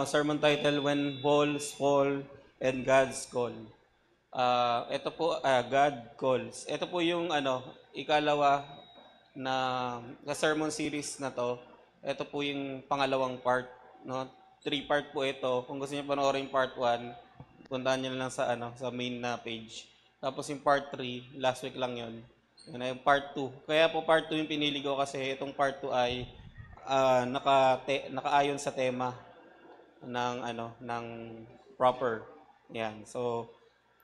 Sermon title, When Walls Fall and God's Call. Ito po, God Calls. Ito po yung ikalawa na sa sermon series na to. Ito po yung pangalawang part, no? 3-part po ito. Kung gusto niyo panoorin yung part 1, puntahan niyo lang sa sa main na page. Tapos yung part 3, last week lang 'yon. Yun na yung part 2. Kaya po part 2 yung pinili ko kasi itong part 2 ay nakaayon sa tema ng proper. Yan. So,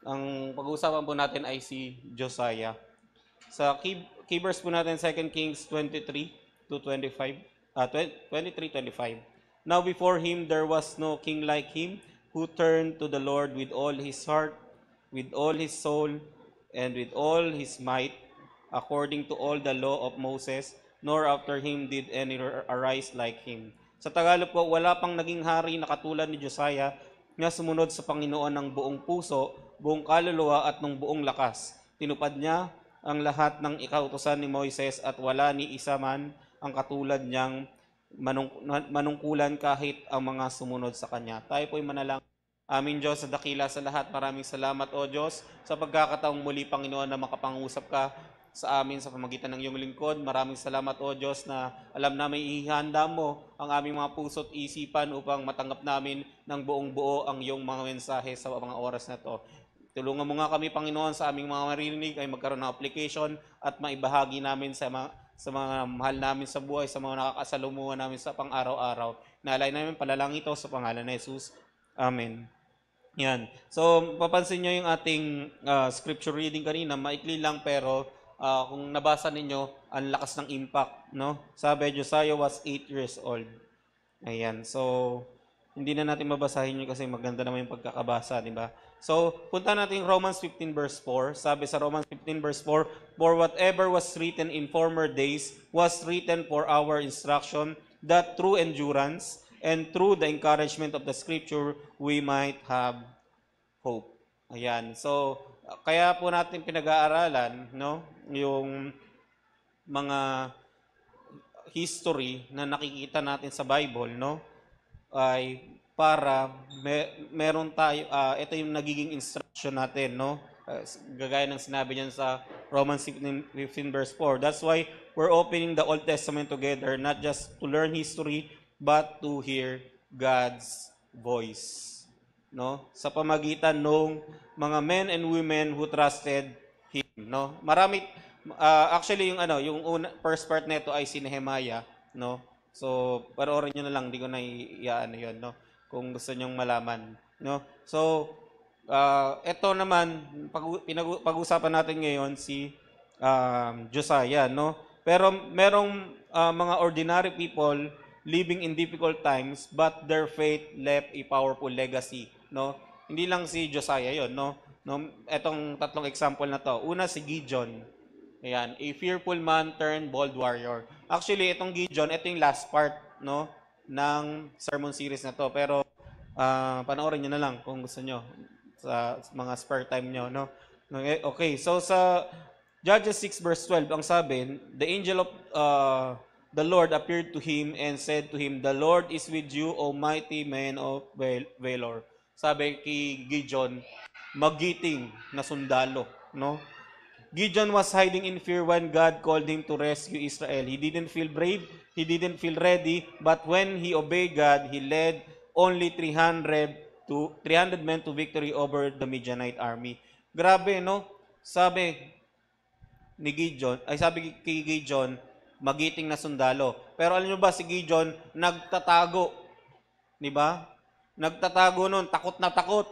ang pag-uusapan po natin ay si Josiah. Sa key verse po natin 2 Kings 23 to 25, 23-25. Now before him there was no king like him who turned to the Lord with all his heart, with all his soul, and with all his might, according to all the law of Moses, nor after him did any arise like him. Sa Tagalog po, wala pang naging hari na katulad ni Josiah na sumunod sa Panginoon ng buong puso, buong kaluluwa at ng buong lakas. Tinupad niya ang lahat ng ikautusan ni Moises at wala ni isa man ang katulad niyang manungkulan kahit ang mga sumunod sa kanya. Tayo po'y manalangin. Aming Diyos sa dakila sa lahat, maraming salamat o Diyos sa pagkakataong muli Panginoon na makapangusap ka sa amin sa pamagitan ng iyong lingkod. Maraming salamat o Diyos na alam namin ihanda mo ang aming mga puso't isipan upang matanggap namin ng buong buo ang iyong mga mensahe sa mga oras na to. Tulungan mo nga kami, Panginoon, sa aming mga maririnig ay magkaroon ng application at maibahagi namin sa mga mahal namin sa buhay, sa mga nakakasalumuhan namin sa pang-araw-araw. Naalay namin palalang ito sa pangalan ni Jesus. Amen. Yan. So, papansin nyo yung ating scripture reading kanina, maikli lang pero kung nabasa ninyo, ang lakas ng impact, no? Sabi, Josiah was 8 years old. Ayan. So, hindi na natin mabasahin yun kasi maganda naman yung pagkakabasa, di ba? So, punta natin Romans 15 verse 4. Sabi sa Romans 15 verse 4, For whatever was written in former days was written for our instruction, that through endurance and through the encouragement of the scripture, we might have hope. Ayan. So, kaya po natin pinag-aaralan, no, yung mga history na nakikita natin sa Bible, no, ay para meron tayo, ito yung nagiging instruction natin, no, gagaya ng sinabi niyan sa Romans 15 verse 4. That's why we're opening the Old Testament together, not just to learn history, but to hear God's voice, no, sa pamagitan ng mga men and women who trusted him, no. Marami actually yung first part nito ay si Nehemiah, no. So panoorin niyo na lang, di ko na iyaano 'yon, no, kung gusto niyo malaman, no. So ito naman pag-usapan natin ngayon si Josiah, no. Pero merong mga ordinary people living in difficult times, but their faith left a powerful legacy, no. Hindi lang si Josiah 'yon, no. Etong tatlong example na to. Una si Gideon. Ayan, a fearful man turned bold warrior. Actually, itong Gideon, ito yung last part, no, ng sermon series na to. Pero panoorin niyo na lang kung gusto niyo sa mga spare time niyo, no. Okay, so sa Judges 6 verse 12, ang sabi, the angel of the Lord appeared to him and said to him, The Lord is with you, O mighty man of valor. Sabi kay Gideon, magiting na sundalo, no? Gideon was hiding in fear when God called him to rescue Israel. He didn't feel brave, he didn't feel ready, but when he obeyed God, he led only 300 men to victory over the Midianite army. Grabe, no? Sabi kay Gideon, magiting na sundalo. Pero alam niyo ba, si Gideon nagtatago, di ba? Nagtatago noon, takot na takot.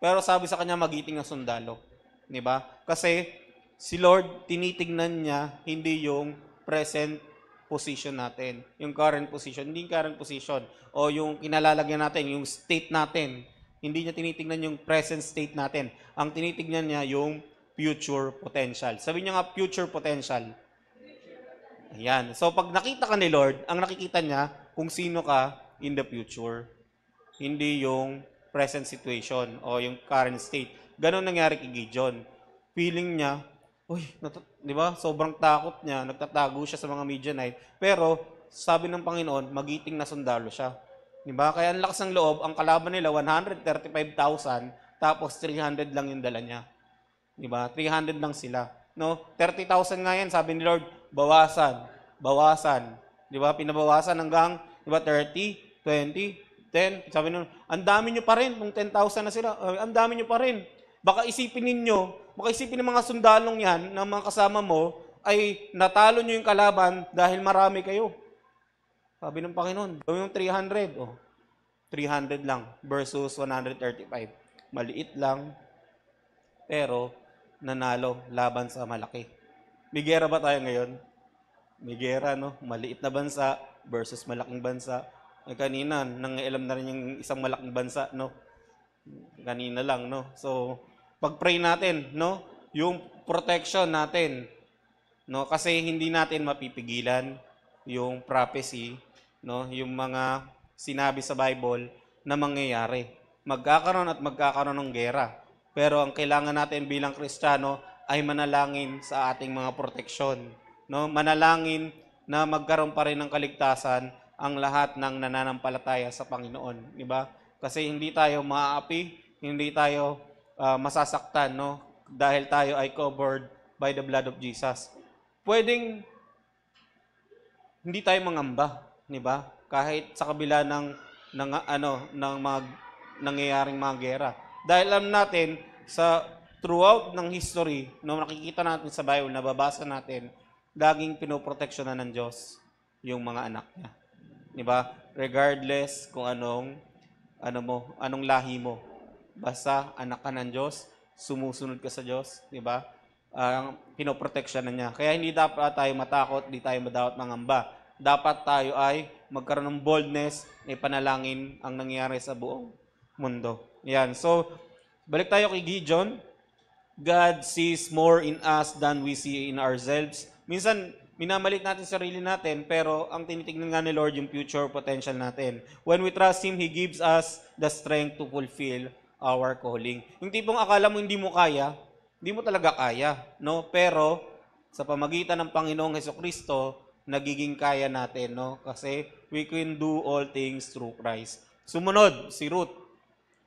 Pero sabi sa kanya, magiting na sundalo. Di ba? Kasi si Lord, tinitingnan niya hindi yung present position natin, yung current position, hindi yung current position, o yung kinalalagyan natin, yung state natin. Hindi niya tinitingnan yung present state natin. Ang tinitingnan niya yung future potential. Sabi niya nga, future potential. Ayan. So, pag nakita ka ni Lord, ang nakikita niya kung sino ka in the future. Hindi yung present situation o yung current state. Ganon nangyari kay Gideon. Feeling niya, di ba? Sobrang takot niya, nagtatago siya sa mga Midianite. Pero, sabi ng Panginoon, magiting na sundalo siya. Di ba? Kaya ang lakas ng loob, ang kalaban nila 135,000, tapos 300 lang yung dala niya. Di ba? 300 lang sila. No? 30,000 nga yan, sabi ni Lord, bawasan, bawasan. Di ba? Pinabawasan hanggang, di ba, 30, 20, 10. Sabi nyo, ang dami nyo pa rin, kung 10,000 na sila, ang dami nyo pa rin. Baka isipin ng mga sundalong yan, ng mga kasama mo, ay natalo nyo yung kalaban dahil marami kayo. Sabi ng Panginoon, gawin yung 300. 300 lang versus 135. Maliit lang, pero nanalo laban sa malaki. May gera ba tayo ngayon? May gera, no? Maliit na bansa versus malaking bansa. Kanina, nangailam na rin yung isang malaking bansa, no? Kanina lang, no? So, pag-pray natin, no? Yung protection natin, no? Kasi hindi natin mapipigilan yung prophecy, no? Yung mga sinabi sa Bible na mangyayari. Magkakaroon at magkakaroon ng gera. Pero ang kailangan natin bilang Kristiyano ay manalangin sa ating mga proteksyon, no? Manalangin na magkaroon pa rin ng kaligtasan ang lahat ng nananampalataya sa Panginoon, di ba? Kasi hindi tayo maaapi, hindi tayo masasaktan, no? Dahil tayo ay covered by the blood of Jesus. Pwedeng hindi tayo mangamba, di ba? Kahit sa kabila ng mga nangyayaring mga gera. Dahil alam natin sa throughout ng history, no, nakikita natin sa Bible, nababasa natin, laging pinoproteksyonan ng Diyos yung mga anak niya. Di ba? Regardless kung anong lahi mo. Basta anak ka ng Diyos, sumusunod ka sa Diyos, di ba? Pinoproteksyonan niya. Kaya hindi dapat tayo matakot, hindi tayo madawat mangamba. Dapat tayo ay magkaroon ng boldness na ipanalangin ang nangyayari sa buong mundo. Yan. So, balik tayo kay Gideon. God sees more in us than we see in ourselves. Minsan, minamalit natin sarili natin, pero ang tinitingnan nga ni Lord yung future potential natin. When we trust Him, He gives us the strength to fulfill our calling. Yung tipong akala mo hindi mo kaya, hindi mo talaga kaya, no? Pero sa pamagitan ng Panginoong Hesukristo, nagiging kaya natin, no? Kasi we can do all things through Christ. Sumunod, si Ruth.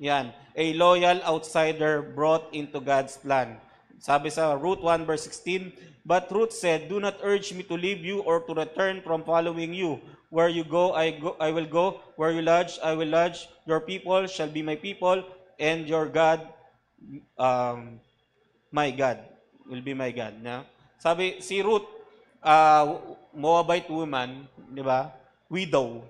Yan, a loyal outsider brought into God's plan. Sabi sa Ruth 1 verse 16, but Ruth said, do not urge me to leave you or to return from following you. Where you go, I will go. Where you lodge, I will lodge. Your people shall be my people, and your God, my God, will be my God. Yeah? Sabi, si Ruth, Moabite woman, di ba? Widow,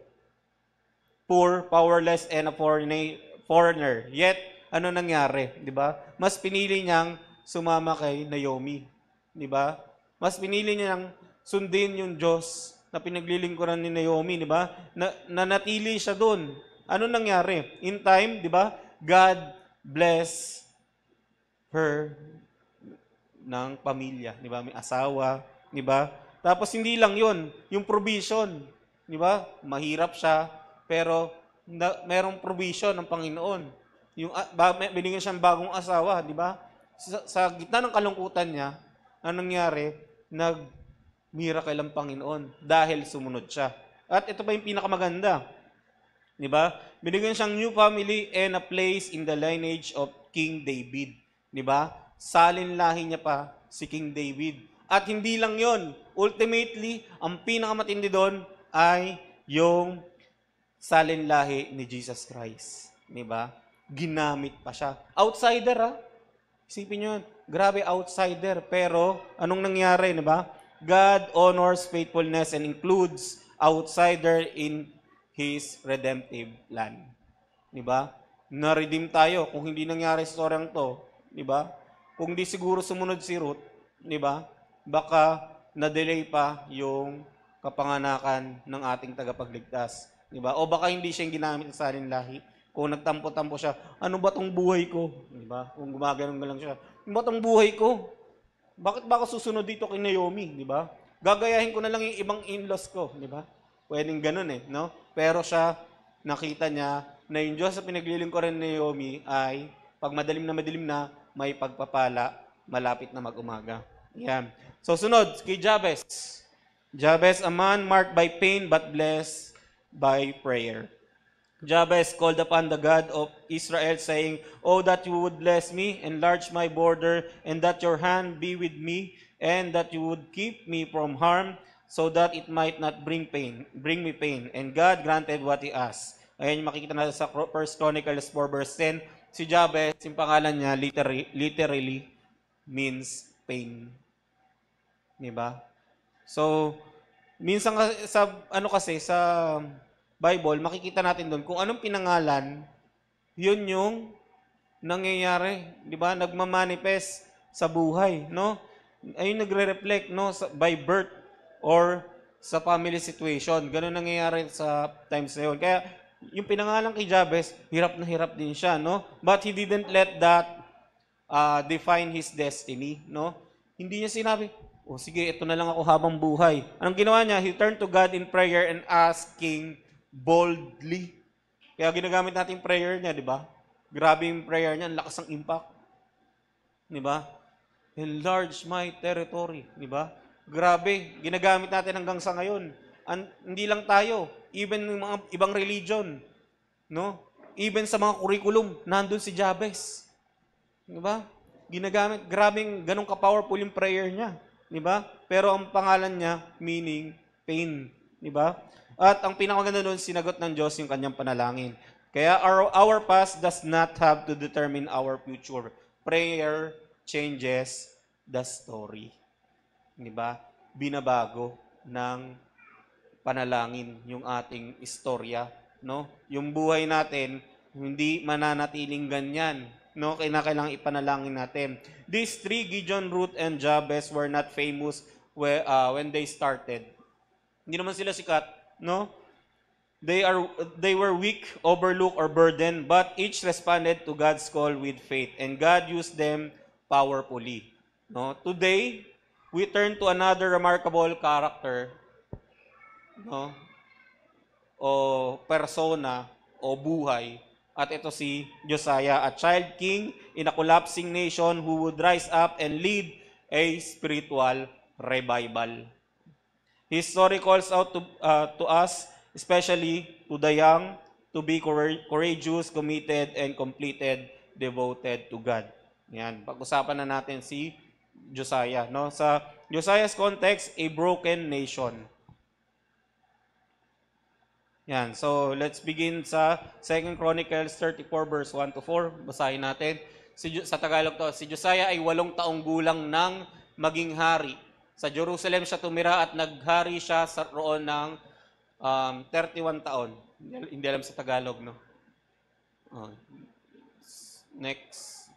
poor, powerless, and a foreigner. Yet, ano nangyari, di ba? Mas pinili niyang sumama kay Naomi, di ba? Mas pinili niyang sundin yung Diyos na pinaglilingkuran ni Naomi, di ba? Nanatili siya doon. Ano nangyari? In time, di ba? God bless her ng pamilya, di ba? May asawa, di ba? Tapos hindi lang 'yon, yung provision, di ba? Mahirap siya, pero merong provision ng Panginoon. Yung binigyan siyang bagong asawa, di ba? Sa gitna ng kalungkutan niya, anong nangyari? Nag-miracle ang Panginoon dahil sumunod siya. At ito pa yung pinakamaganda. Di ba? Binigyan siyang new family and a place in the lineage of King David. Di ba? Salin lahi niya pa si King David. At hindi lang yon. Ultimately, ang pinakamatindi doon ay yung salin lahi ni Jesus Christ. Di ba? Ginamit pa siya. Outsider, ha? Isipin nyo, grabe outsider. Pero, anong nangyari, di ba? God honors faithfulness and includes outsider in His redemptive plan. Di ba? Na-redeem tayo kung hindi nangyari sa storyang to. Di ba? Kung di siguro sumunod si Ruth, di ba? Baka na-delay pa yung kapanganakan ng ating tagapagligtas. Di ba? O baka hindi siya ginamit sa salin lahi. Kung nagtampo-tampo siya, ano ba tong buhay ko? Di ba? Kung gumagano'n lang siya, ano ba tong buhay ko? Bakit ba ako susunod dito kay Naomi? Di ba? Gagayahin ko na lang yung ibang in-laws ko. Di ba? Pwedeng ganun eh, no? Pero siya, nakita niya na yung Diyos sa pinaglilingkuran ni Naomi ay pag madilim na, may pagpapala, malapit na mag-umaga. Yan. So, sunod, kay Jabez. Jabez, a man marked by pain but blessed by prayer. Jabez called upon the God of Israel, saying, "Oh, that you would bless me, enlarge my border, and that your hand be with me, and that you would keep me from harm, so that it might not bring me pain." And God granted what he asked. Ayan yung makikita natin sa 1 Chronicles 4 verse 10. Si Jabez, yung pangalan niya, literally means pain. Diba? So, minsan sa ano kasi sa Bible, makikita natin doon kung anong pinangalan, yun yung nangyayari, 'di ba? Nagma-manifest sa buhay, no? Ayun nagre-reflect no by birth or sa family situation. Ganun nangyayari sa times na yun. Kaya yung pinangalan kay Jabez, hirap na hirap din siya, no? But he didn't let that define his destiny, no? Hindi niya sinabi, "Oh, sige, ito na lang ako habang buhay." Anong ginawa niya? He turned to God in prayer and asking boldly. Kaya ginagamit natin yung prayer niya, di ba? Grabe yung prayer niya, ang lakas ng impact. Di ba? Enlarge my territory, di ba? Grabe, ginagamit natin hanggang sa ngayon. Hindi lang tayo, even yung mga ibang religion, no? Even sa mga curriculum, nandun si Jabez. Di ba? Ginagamit, grabing ganun ka-powerful yung prayer niya. Di ba? Pero ang pangalan niya, meaning pain. Di ba? At ang pinakaganda doon, sinagot ng Diyos yung kanyang panalangin. Kaya our past does not have to determine our future. Prayer changes the story. Di ba? Binabago ng panalangin yung ating istorya, no? Yung buhay natin hindi mananatiling ganyan, no? Kailangang ipanalangin natin. These three, Gideon, Ruth, and Jabez, were not famous when they started. Hindi naman sila sikat, no? They were weak, overlooked, or burdened, but each responded to God's call with faith, and God used them powerfully. No? Today, we turn to another remarkable character, no? O persona o buhay, at ito si Josiah, a child king in a collapsing nation who would rise up and lead a spiritual revival. His story calls out to us, especially to the young, to be courageous, committed, and completed, devoted to God. Yan, pag-usapan na natin si Josiah, no? Sa Josiah's context, a broken nation. Yan, so let's begin sa 2 Chronicles 34 verse 1 to 4. Basahin natin. Sa Tagalog to, si Josiah ay 8 taong gulang nang maging hari. Sa Jerusalem siya tumira at naghari siya sa roon ng 31 taon. Hindi alam sa Tagalog, no? Next.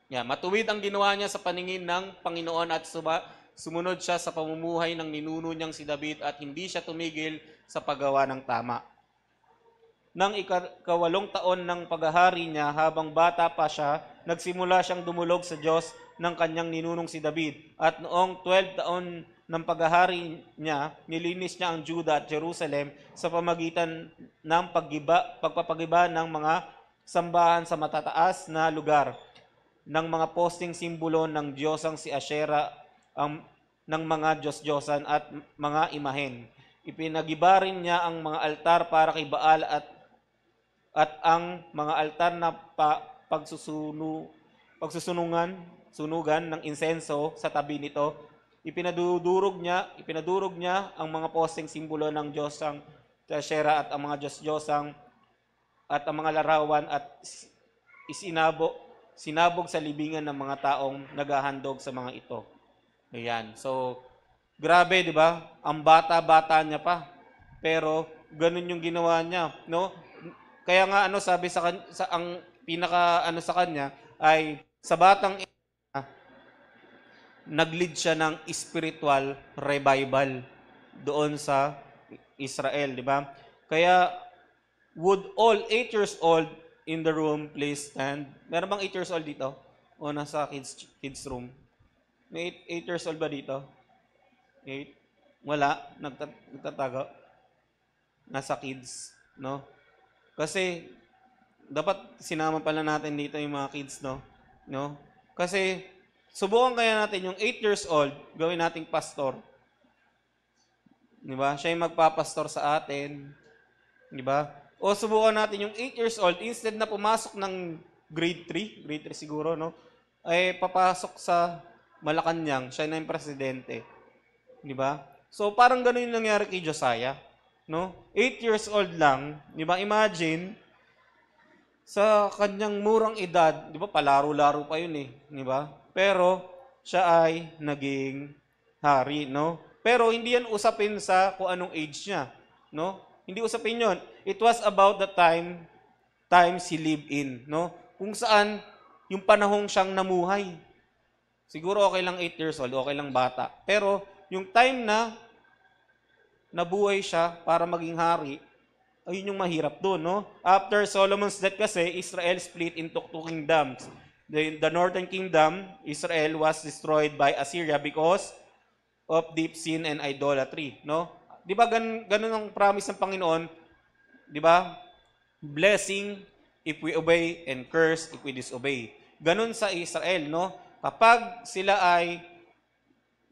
Yeah, matuwid ang ginawa niya sa paningin ng Panginoon at sumunod siya sa pamumuhay ng ninuno niyang si David at hindi siya tumigil sa paggawa ng tama. Nang ika-8 taon ng paghahari niya, habang bata pa siya, nagsimula siyang dumulog sa Diyos ng kanyang ninunong si David. At noong 12 taon ng paghahari niya, nilinis niya ang Juda at Jerusalem sa pamagitan ng pagpapagiba ng mga sambahan sa matataas na lugar, ng mga posting simbolo ng Diyosang si Asherah, ng mga Diyos-Diyosan at mga imahen. Ipinagiba rin niya ang mga altar para kay Baal at ang mga altar na sunugan ng insenso sa tabi nito. Ipinadurog niya ang mga posting simbolo ng Diyosang Asherah at ang mga Diyos-Diyosang at ang mga larawan at sinabog sa libingan ng mga taong naghahandog sa mga ito. Ayan. So, grabe, di ba? Ang bata-bata niya pa. Pero, ganun yung ginawa niya. No? Kaya nga, sabi ang pinaka, sa kanya, ay, sa batang nag-lead siya ng spiritual revival doon sa Israel, di ba? Kaya, would all 8 years old in the room please stand? Meron bang 8 years old dito? O nasa kids room? May 8 years old ba dito? 8? Wala. Nagtatago. Nasa kids, no? Kasi, dapat sinama pala natin dito yung mga kids, no? Kasi, subukan kaya natin yung 8 years old, gawin nating pastor. Di ba? Siya yung magpapastor sa atin. Di ba? O subukan natin yung 8 years old, instead na pumasok ng grade 3 siguro, no? Ay papasok sa Malacanang, siya na yung presidente. Di ba? So parang ganun yung nangyari kay Josiah. No? 8 years old lang, di ba? Imagine, sa kanyang murang edad, di ba, palaro-laro pa yun eh, di ba? Pero, siya ay naging hari, no? Pero, hindi yan usapin sa kung anong age niya, no? Hindi usapin yon. It was about the times he lived in, no? Kung saan, yung panahong siyang namuhay. Siguro okay lang 8 years old, okay lang bata. Pero, yung time na nabuhay siya para maging hari, ayun yung mahirap doon, no? After Solomon's death kasi, Israel split into 2 kingdoms. The northern kingdom, Israel, was destroyed by Assyria because of deep sin and idolatry, no? 'Di ba ganun ang promise ng Panginoon? 'Di ba? Blessing if we obey and curse if we disobey. Ganun sa Israel, no? Kapag sila ay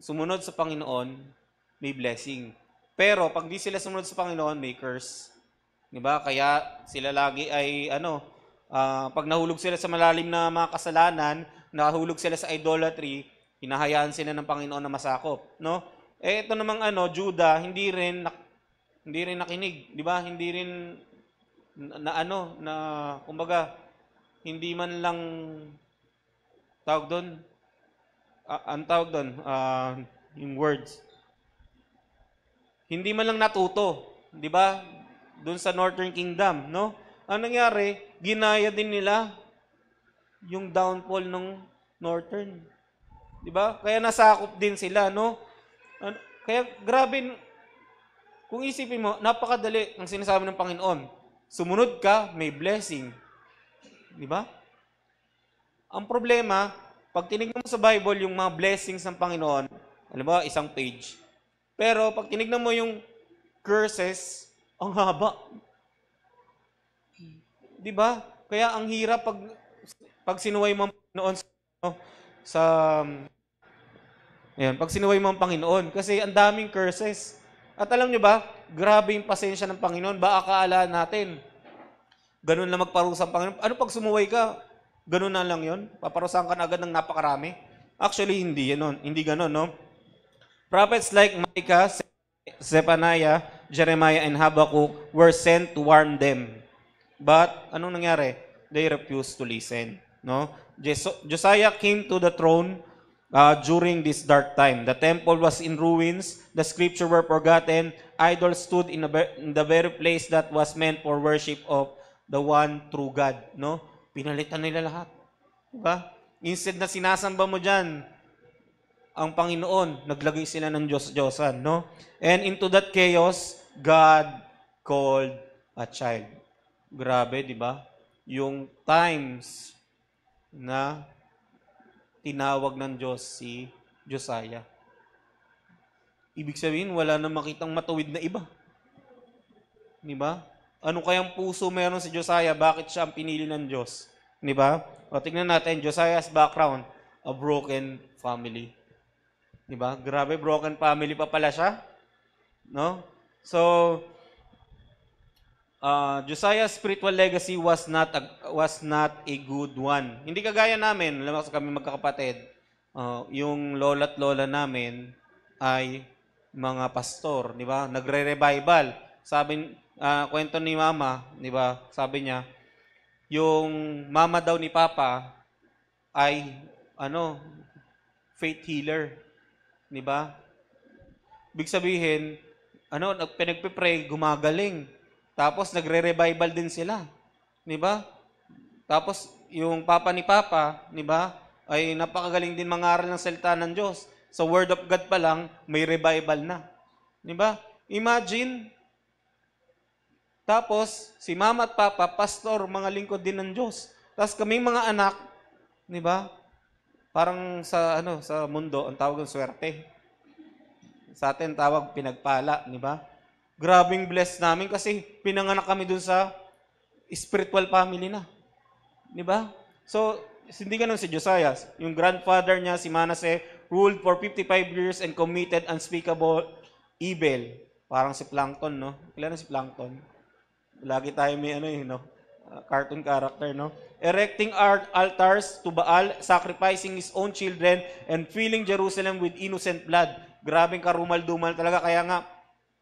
sumunod sa Panginoon, may blessing. Pero pag di sila sumunod sa Panginoon, may curse. 'Di ba? Kaya sila lagi ay pag nahulog sila sa malalim na mga kasalanan, nahulog sila sa idolatry, hinahayaan sila ng Panginoon na masakop, no? Ito namang Judah, hindi rin nakinig, 'di ba? Hindi rin kumbaga hindi man lang tawag doon, yung words. Hindi man lang natuto, 'di ba? Doon sa Northern Kingdom, no? Ang nangyari, ginaya din nila yung downfall ng Northern. 'Di ba? Kaya nasakop din sila, no? Kaya grabe, kung isipin mo, napakadali ang sinasabi ng Panginoon. Sumunod ka, may blessing. 'Di ba? Ang problema, pag tinignan mo sa Bible yung mga blessings ng Panginoon, alam ba, isang page. Pero pag tinignan mo yung curses, ang haba. 'Di ba? Kaya ang hirap pag sinuway mo ang Panginoon sa pag sinuway mo ang Panginoon kasi ang daming curses. At alam nyo ba, grabe yung pasensya ng Panginoon. Baka akala natin, ganun lang magparusa ang Panginoon. Ano pag sumuway ka? Ganun na lang yon? Paparusahan ka na agad ng napakarami? Actually, hindi yan. Hindi ganun, no? Prophets like Micah, Zephaniah, Jeremiah, and Habakkuk were sent to warn them. But, anong nangyari? They refused to listen. No? Josiah came to the throne during this dark time. The temple was in ruins. The scripture were forgotten. Idols stood in the very place that was meant for worship of the one true God. No? Pinalitan nila lahat. Diba? Instead na sinasamba mo dyan ang Panginoon, naglagay sila ng Diyos-Diyosan, no? And into that chaos, God called a child. Grabe, di ba? Yung times na tinawag ng Diyos si Josiah. Ibig sabihin, wala na makitang matuwid na iba. Di ba? Ano kayang puso meron si Josiah? Bakit siya ang pinili ng Diyos? Di ba? O tingnan natin, Josiah's background, a broken family. Diba? Grabe, broken family pa pala siya. No? So, Josiah's spiritual legacy was not a good one. Hindi kagaya namin, alam mo kami magkakapatid, yung lola't lola namin ay mga pastor, di ba? Nagre-revival. Sabi, kwento ni mama, di ba? Sabi niya, yung mama daw ni Papa ay, faith healer. Di ba? Ibig sabihin, pinagpipray, gumagaling. Tapos nagre-revival din sila. Di ba? Tapos yung papa ni Papa, di ba, ay napakagaling din mangaral ng salita ng Diyos. Sa Word of God pa lang, may revival na. Di ba? Imagine, tapos si Mama at Papa, pastor, mga lingkod din ng Diyos. Tapos kaming mga anak, di ba? Parang sa mundo, ang tawag ng swerte. Sa atin tawag pinagpala, di ba? Grabing blessed namin kasi pinanganak kami dun sa spiritual family na. Di ba? So, hindi ganun si Josiah. Yung grandfather niya, si Manasseh, ruled for 55 years and committed unspeakable evil. Parang si Plankton, no? Kailan si Plankton? Lagi tayo may ano no? Cartoon character, no? Erecting altars to Baal, sacrificing his own children, and filling Jerusalem with innocent blood. Grabing karumal-dumal talaga. Kaya nga,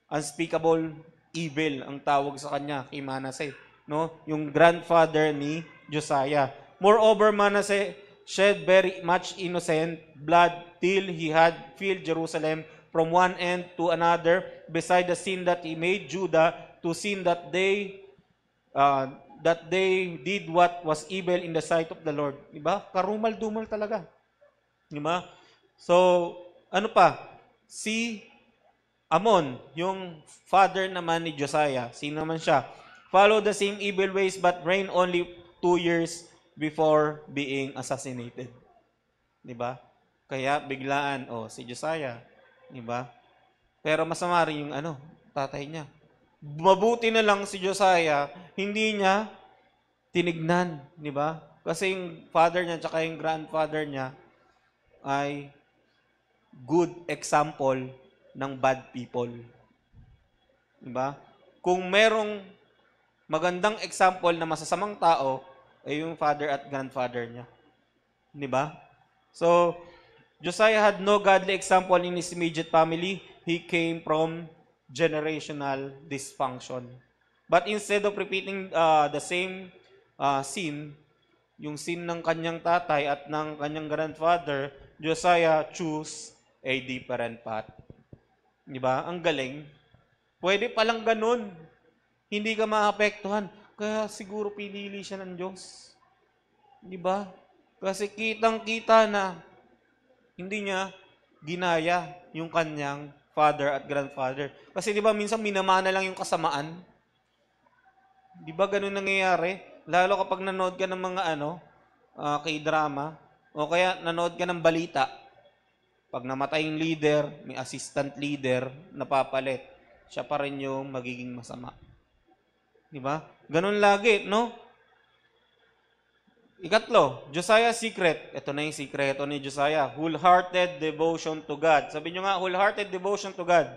unspeakable evil ang tawag sa kanya, kay Manasseh. No? Yung grandfather ni Josiah. Moreover, Manasseh shed very much innocent blood till he had filled Jerusalem from one end to another, beside the sin that he made Judah to sin that they did what was evil in the sight of the Lord. Diba? Karumal-dumal talaga. Diba? So, ano pa? Si Amon, yung father naman ni Josiah. Sino naman siya? Follow the same evil ways but reigned only 2 years before being assassinated. Diba? Kaya biglaan, si Josiah. Diba? Pero masama rin yung tatay niya. Mabuti na lang si Josiah, hindi niya tinignan, di ba? Kasi yung father niya at yung grandfather niya ay good example ng bad people. Di ba? Kung merong magandang example na masasamang tao, ay yung father at grandfather niya. Di ba? So, Josiah had no godly example in his immediate family. He came from generational dysfunction. But instead of repeating the same sin, yung sin ng kanyang tatay at ng kanyang grandfather, Josiah chose a different path. Di ba? Ang galing. Pwede palang ganun. Hindi ka maapektuhan. Kaya siguro pinili siya ng Diyos. Di ba? Kasi kitang-kita na hindi niya ginaya yung kanyang father at grandfather. Kasi di ba minsan minamana lang yung kasamaan? Di ba ganun nangyayari? Lalo kapag nanood ka ng mga K-drama, o kaya nanood ka ng balita. Pag namatay yung leader, may assistant leader na papalit. Siya pa rin yung magiging masama. Di ba? Ganun lagi, no? Ikatlo, Josiah's secret. Ito na yung sikreto ni Josiah. Wholehearted devotion to God. Sabi nyo nga, wholehearted devotion to God.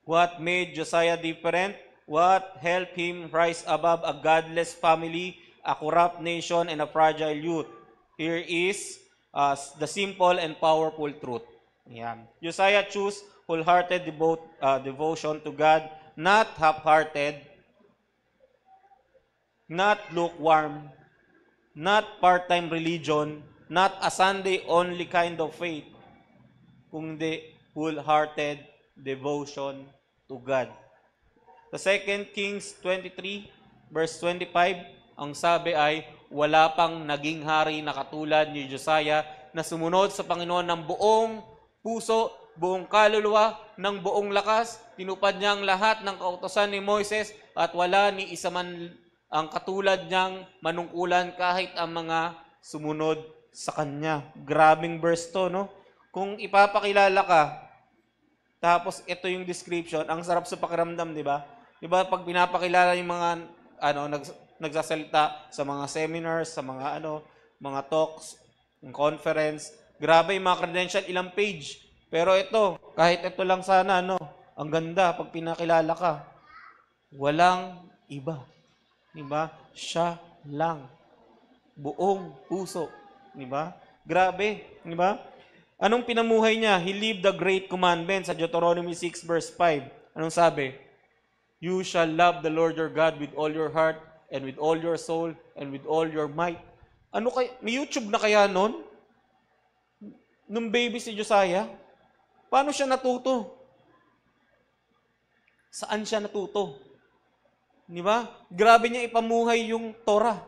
What made Josiah different? What helped him rise above a godless family, a corrupt nation, and a fragile youth? Here is the simple and powerful truth. Yan. Josiah chose wholehearted devotion to God, not half-hearted, not lukewarm, not part-time religion, not a Sunday-only kind of faith, kundi wholehearted devotion to God. Sa 2 Kings 23, verse 25, ang sabi ay, wala pang naging hari na katulad ni Josiah na sumunod sa Panginoon ng buong puso, buong kaluluwa, ng buong lakas. Tinupad niya ang lahat ng kautosan ni Moises at wala ni isa man ang katulad niyang manungkulan kahit ang mga sumunod sa kanya. Grabing verse to, no? Kung ipapakilala ka, tapos ito yung description, ang sarap sa pakiramdam, di ba? Di ba pag pinapakilala yung mga nagsasalita sa mga seminars, sa mga mga talks, conference, grabe yung mga credential, ilang page. Pero ito, kahit ito lang sana, ang ganda pag pinakilala ka. Walang iba. Diba? Siya lang. Buong puso. Diba? Grabe. Diba? Anong pinamuhay niya? He lived the great commandment sa Deuteronomy 6 verse 5. Anong sabi? You shall love the Lord your God with all your heart and with all your soul and with all your might. May YouTube na kaya nun? Nung baby si Josiah? Paano siya natuto? Saan siya natuto? Di ba? Grabe niya ipamuhay yung Torah.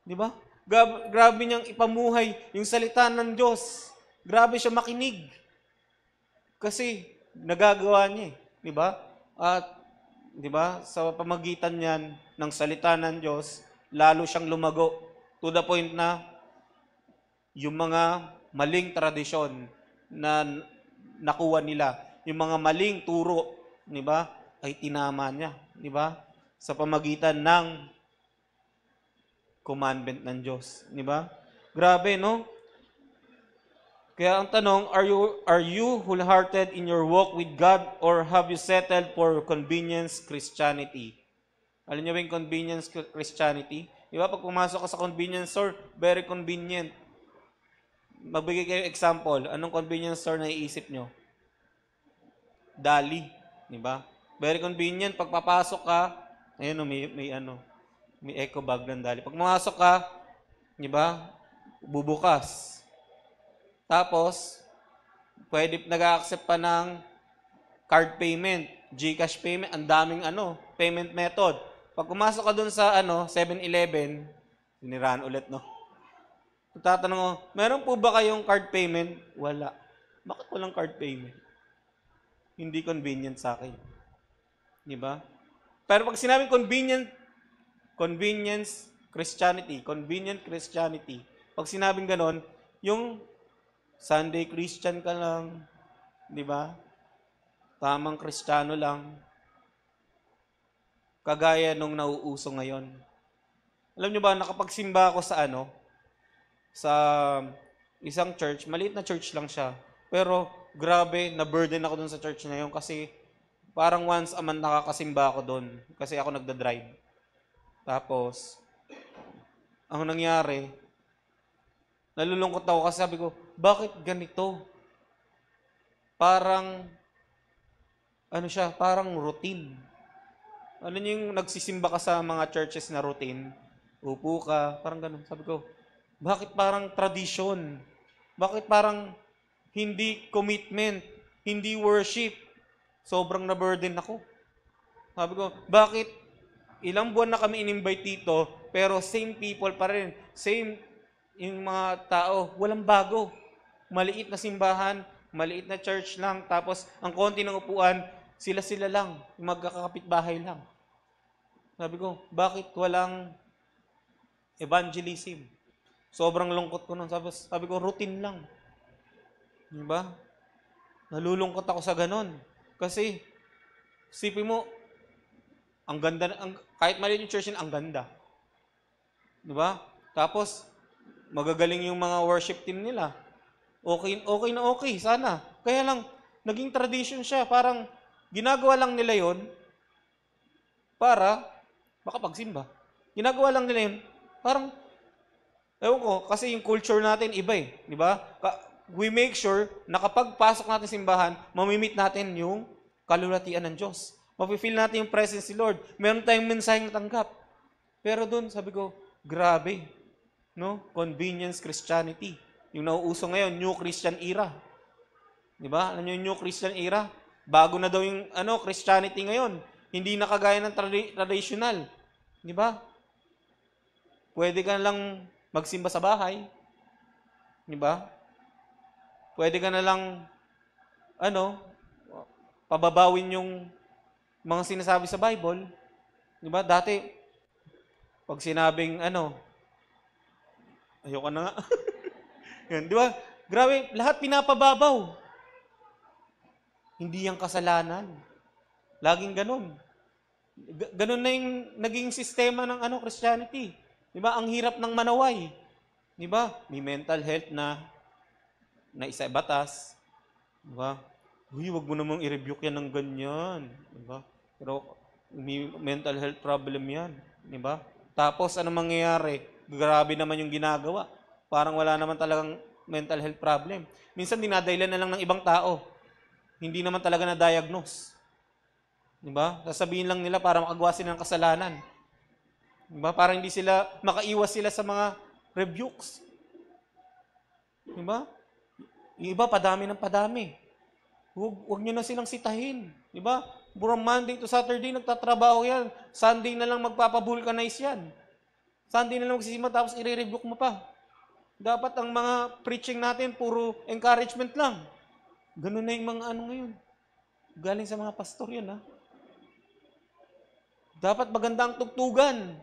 Di ba? Grabe niyang ipamuhay yung salita ng Diyos. Grabe siya makinig. Kasi nagagawa niya, di ba? At di ba, sa pamagitan niyan ng salita ng Diyos, lalo siyang lumago to the point na yung mga maling tradisyon na nakuha nila, yung mga maling turo, di ba, ay tinama niya, di ba? Sa pamagitan ng commandment ng Diyos, di ba? Grabe, no? Kaya ang tanong, are you wholehearted in your walk with God or have you settled for convenience Christianity? Alam niyo ba yung convenience Christianity? Di ba? Pag pumasok ka sa convenience store, very convenient. Magbigay kayo example. Anong convenience store na iisip nyo? Dali. Di ba? Very convenient. Pag papasok ka, ayun, may eco bag ng Dali. Pag pumasok ka, di ba? Bubukas. Tapos, pwede nag-accept pa ng card payment, GCash payment, ang daming payment method. Pag pumasok ka dun sa 7-Eleven, siniraan ulit, no? Tatanong ko, meron po ba kayong card payment? Wala. Bakit walang card payment? Hindi convenient sa akin. Di ba? Pero pag sinabing convenience Christianity, pag sinabing ganon, yung Sunday Christian ka lang, di ba? Tamang Kristiyano lang. Kagaya nung nauuso ngayon. Alam nyo ba, nakapagsimba ako sa isang church, maliit na church lang siya. Pero grabe, na-burden ako dun sa church na yun kasi parang once a month nakakasimba ako dun kasi ako nagda-drive. Tapos, ang nangyari, nalulungkot ako kasi sabi ko, bakit ganito? Parang, parang routine. Ano yung nagsisimba ka sa mga churches na routine? Upo ka, parang ganun. Sabi ko, bakit parang tradition? Bakit parang hindi commitment? Hindi worship? Sobrang na-burden ako. Sabi ko, bakit ilang buwan na kami in-invite dito, pero same people pa rin. Same yung mga tao. Walang bago. Maliit na simbahan, maliit na church lang, tapos ang konti ng upuan, sila-sila lang, magkakapit-bahay lang. Sabi ko, bakit walang evangelism? Sobrang lungkot ko nun. Sabi ko, routine lang. Diba? Nalulungkot ako sa ganon. Kasi, sipin mo, ang ganda, kahit maliit yung church yun, ang ganda. Diba? Tapos, magagaling yung mga worship team nila. Okay na okay, sana. Kaya lang, naging tradition siya. Parang, ginagawa lang nila yon para makapagsimba. Ginagawa lang nila yun, parang, ewan ko, kasi yung culture natin iba eh. Di ba? We make sure na kapag pasok natin simbahan, mamimit natin yung kalulatian ng Diyos. Mapifeel natin yung presence ni Lord. Meron tayong mensaheng natanggap. Pero doon, sabi ko, grabe. No? Convenience Christianity. Yung nauuso ngayon, New Christian Era. Di ba? Ano yung New Christian Era? Bago na daw yung Christianity ngayon. Hindi na kagaya ng traditional. Di ba? Pwede ka lang magsimba sa bahay. Di ba? Pwede ka na lang pababawin yung mga sinasabi sa Bible. Di ba? Dati, pag sinabing ayoko na nga. Yan, di ba? Grabe, lahat pinapababaw. Hindi yung kasalanan. Laging ganun. Ganun na yung naging sistema ng Christianity. Di ba? Ang hirap ng manaway. Di ba? May mental health na isa batas. Di ba? Uy, wag mo namang i-rebuke yan ng ganyan. Di ba? Pero may mental health problem yan. Di ba? Tapos, ano mangyayari? Grabe naman yung ginagawa. Parang wala naman talagang mental health problem. Minsan, dinadailan na lang ng ibang tao. Hindi naman talaga na-diagnose. Diba? Sasabihin lang nila para makagawa sila ng kasalanan. Diba? Para hindi sila, makaiwas sila sa mga rebukes. Diba? Yung iba, padami ng padami. Huwag nyo na silang sitahin. Diba? From Monday to Saturday, nagtatrabaho yan. Sunday na lang magpapavulcanize yan. Sunday na lang magsisimba, tapos i-rebuke mo pa. Dapat ang mga preaching natin, puro encouragement lang. Ganun na yung mga ngayon. Galing sa mga pastor yun, ha? Dapat maganda ang tugtugan.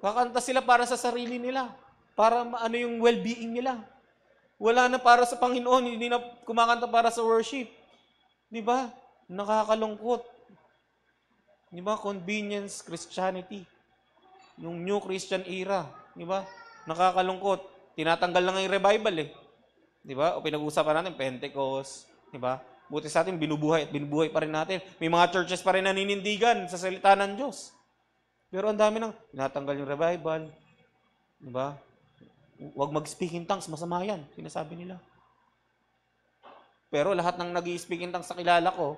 Kakanta sila para sa sarili nila. Para yung well-being nila. Wala na para sa Panginoon, hindi na kumakanta para sa worship. Di ba? Nakakalungkot. Di ba? Convenience Christianity. Yung New Christian Era. Di ba? Nakakalungkot. Tinatanggal na nga yung revival eh. Di ba? O pinag-uusapan natin, Pentecost. Di ba? Buti sa atin, binubuhay at binubuhay pa rin natin. May mga churches pa rin naninindigan sa salita ng Diyos. Pero ang dami nang tinatanggal yung revival. Di ba? Huwag mag-speak in tongues, masama yan. Sinasabi nila. Pero lahat ng nag-i-speak in tongues sa kilala ko,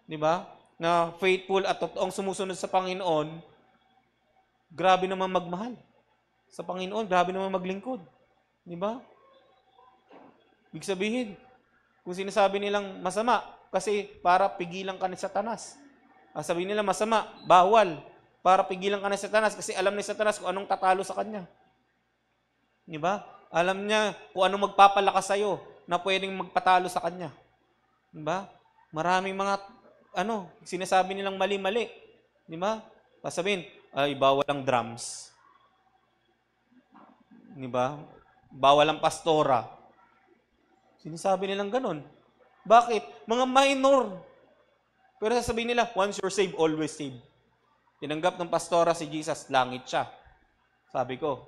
di ba? Na faithful at totoong sumusunod sa Panginoon, grabe naman magmahal. Sa Panginoon, grabe naman maglingkod. Di ba? Ibig sabihin, kung sinasabi nilang masama, kasi para pigilan ka ni Satanas. Sabihin nila masama, bawal, para pigilan ka ni Satanas kasi alam ni Satanas kung anong tatalo sa kanya. Di ba? Alam niya kung anong magpapalakas sa'yo na pwedeng magpatalo sa kanya. Di ba? Maraming mga, sinasabi nilang mali-mali. Di ba? Sabihin, ay, bawal ang drums. Di ba? Bawal ang pastora. Sinasabi nilang ganun. Bakit? Mga minor. Pero sasabihin nila, once you're saved, always saved. Tinanggap ng pastora si Jesus, langit siya. Sabi ko,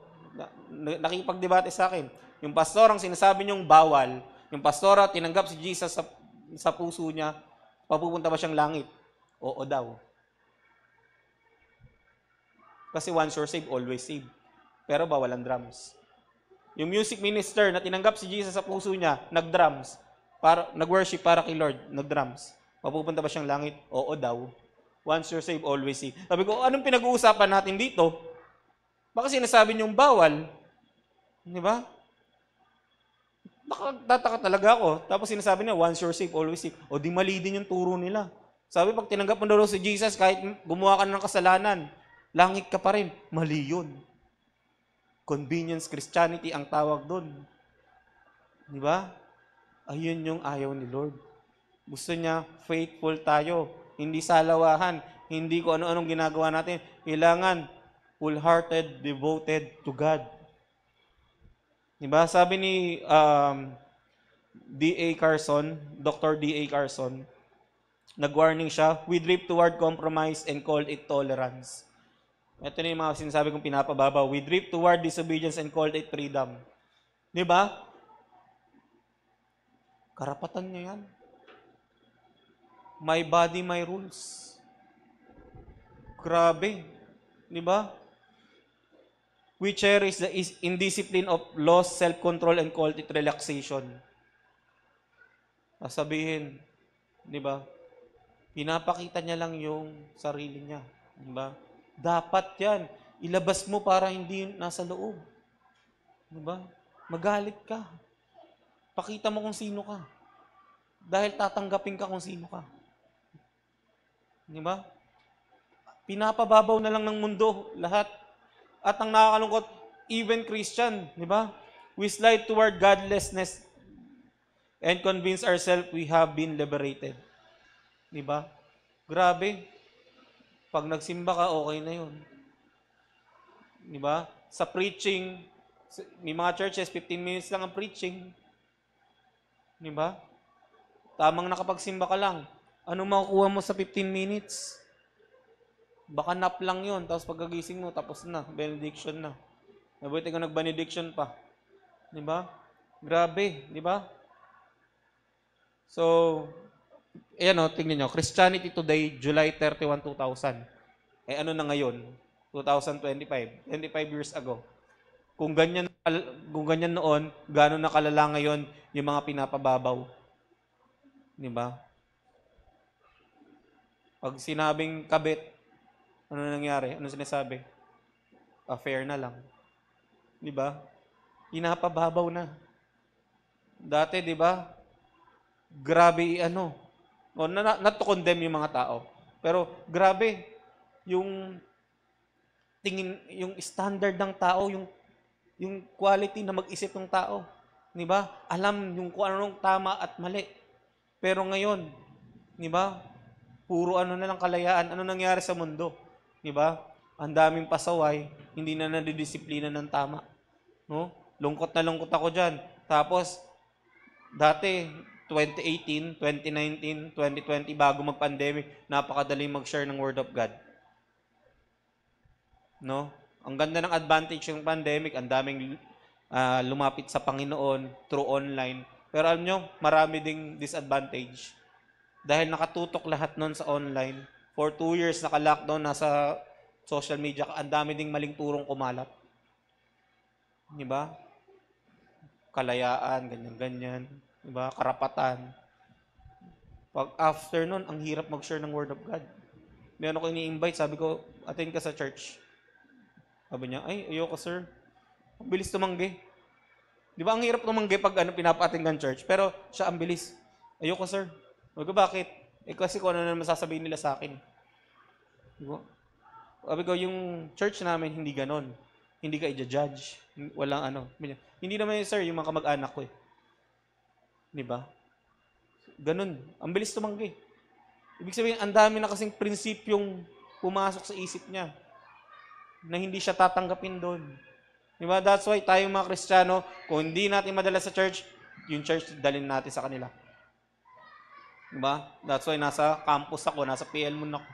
nakipagdebate sa akin. Yung pastorang sinasabi niyong bawal, yung pastora tinanggap si Jesus sa puso niya, papupunta ba siyang langit? Oo daw. Kasi once you're saved, always saved. Pero bawal ang drums. Yung music minister na tinanggap si Jesus sa puso niya, nag-drums, nag-worship para kay Lord, nag-drums. Papupunta ba siyang langit? Oo daw. Once you're saved, always saved. Sabi ko, anong pinag-uusapan natin dito? Baka sinasabi niyong bawal. Di ba? Nakatataka talaga ako. Tapos sinasabi niya, once you're saved, always saved. O di mali din yung turo nila. Sabi, pag tinanggap mo daw si Jesus, kahit gumawa ka ng kasalanan, langit ka pa rin. Mali yun. Convenience Christianity ang tawag doon. Di ba? Ayun yung ayaw ni Lord. Gusto niya, faithful tayo. Hindi salawahan. Hindi ko ano-anong ginagawa natin. Kailangan, full-hearted, devoted to God. Diba? Sabi ni D.A. Carson, Dr. D.A. Carson, nag-warning siya, we drift toward compromise and called it tolerance. Ito na yung mga sinasabi kong pinapababaw. We drift toward disobedience and called it freedom. Diba? Karapatan niya yan. My body, my rules. Grabe. Diba? We cherish the indiscipline of loss, self-control, and call it relaxation. Sabihin, di ba? Pinapakita niya lang yung sarili niya. Di ba? Dapat yan. Ilabas mo para hindi nasa loob. Di ba? Magalit ka. Pakita mo kung sino ka. Dahil tatanggapin ka kung sino ka. Di ba? Pinapababaw na lang ng mundo lahat. At ang nakakalungkot, even Christian, di ba? We slide toward godlessness and convince ourselves we have been liberated. Di ba? Grabe. Pag nagsimba ka, okay na yun. Di ba? Sa preaching, may mga churches, 15 minutes lang ang preaching. Di ba? Tamang nakapagsimba ka lang. Ano makukuha mo sa 15 minutes? Baka nap lang yun, tapos pagkagising mo, tapos na, benediction na. Mabuti kung nag-benediction pa. Di ba? Grabe, di ba? So, ayan o, tingnan nyo, Christianity Today, July 31, 2000. Ano na ngayon? 2025, 25 years ago. Kung ganyan noon, gano'n na kalala ngayon yung mga pinapababaw. Di ba? Pag sinabing kabit, ano nangyari? Ano sinasabi? Affair na lang. Di ba? Pinapababaw na. Dati, di ba? Grabe not to condemn yung mga tao. Pero grabe yung tingin, yung standard ng tao, yung quality na mag-isip ng tao. Di ba? Alam yung kung anong tama at mali. Pero ngayon, di ba? Puro na lang kalayaan. Ano nangyari sa mundo? Di ba? Ang daming pasaway, hindi na nadidisiplina ng tama. No? Lungkot na lungkot ako dyan. Tapos, dati, 2018, 2019, 2020, bago mag-pandemic, napakadaling mag-share ng Word of God. No? Ang ganda ng advantage ng pandemic, ang daming lumapit sa Panginoon through online. Pero alam nyo, marami ding disadvantage. Dahil nakatutok lahat nun sa online. For 2 years, naka-lockdown, nasa social media, ang dami ding maling turong kumalat. Di ba? Kalayaan, ganyan-ganyan. Di ba? Karapatan. Pag after nun, ang hirap mag-share ng Word of God. Meron ako ini-invite, sabi ko, attend ka sa church. Sabi niya, ay, ayoko sir. Ang bilis tumanggi. Di ba, ang hirap tumanggi pag pinapa-attend ng church, pero siya ang bilis. Ayoko sir. Sabi ko, bakit? Kasi kung ano na masasabihin nila sa akin. Di ba? Sabi ko, yung church namin, hindi ganon. Hindi ka i-judge. Walang ano. Hindi naman yun, sir, yung mga kamag-anak ko eh. Di ba? Ganon. Ang bilis tumanggi. Ibig sabihin, ang dami na kasing prinsipyong pumasok sa isip niya na hindi siya tatanggapin doon. Di ba? That's why tayong mga Kristiyano, kung hindi natin madala sa church, yung church dalhin natin sa kanila. Di ba? That's why nasa campus ako, nasa PL Moon ako.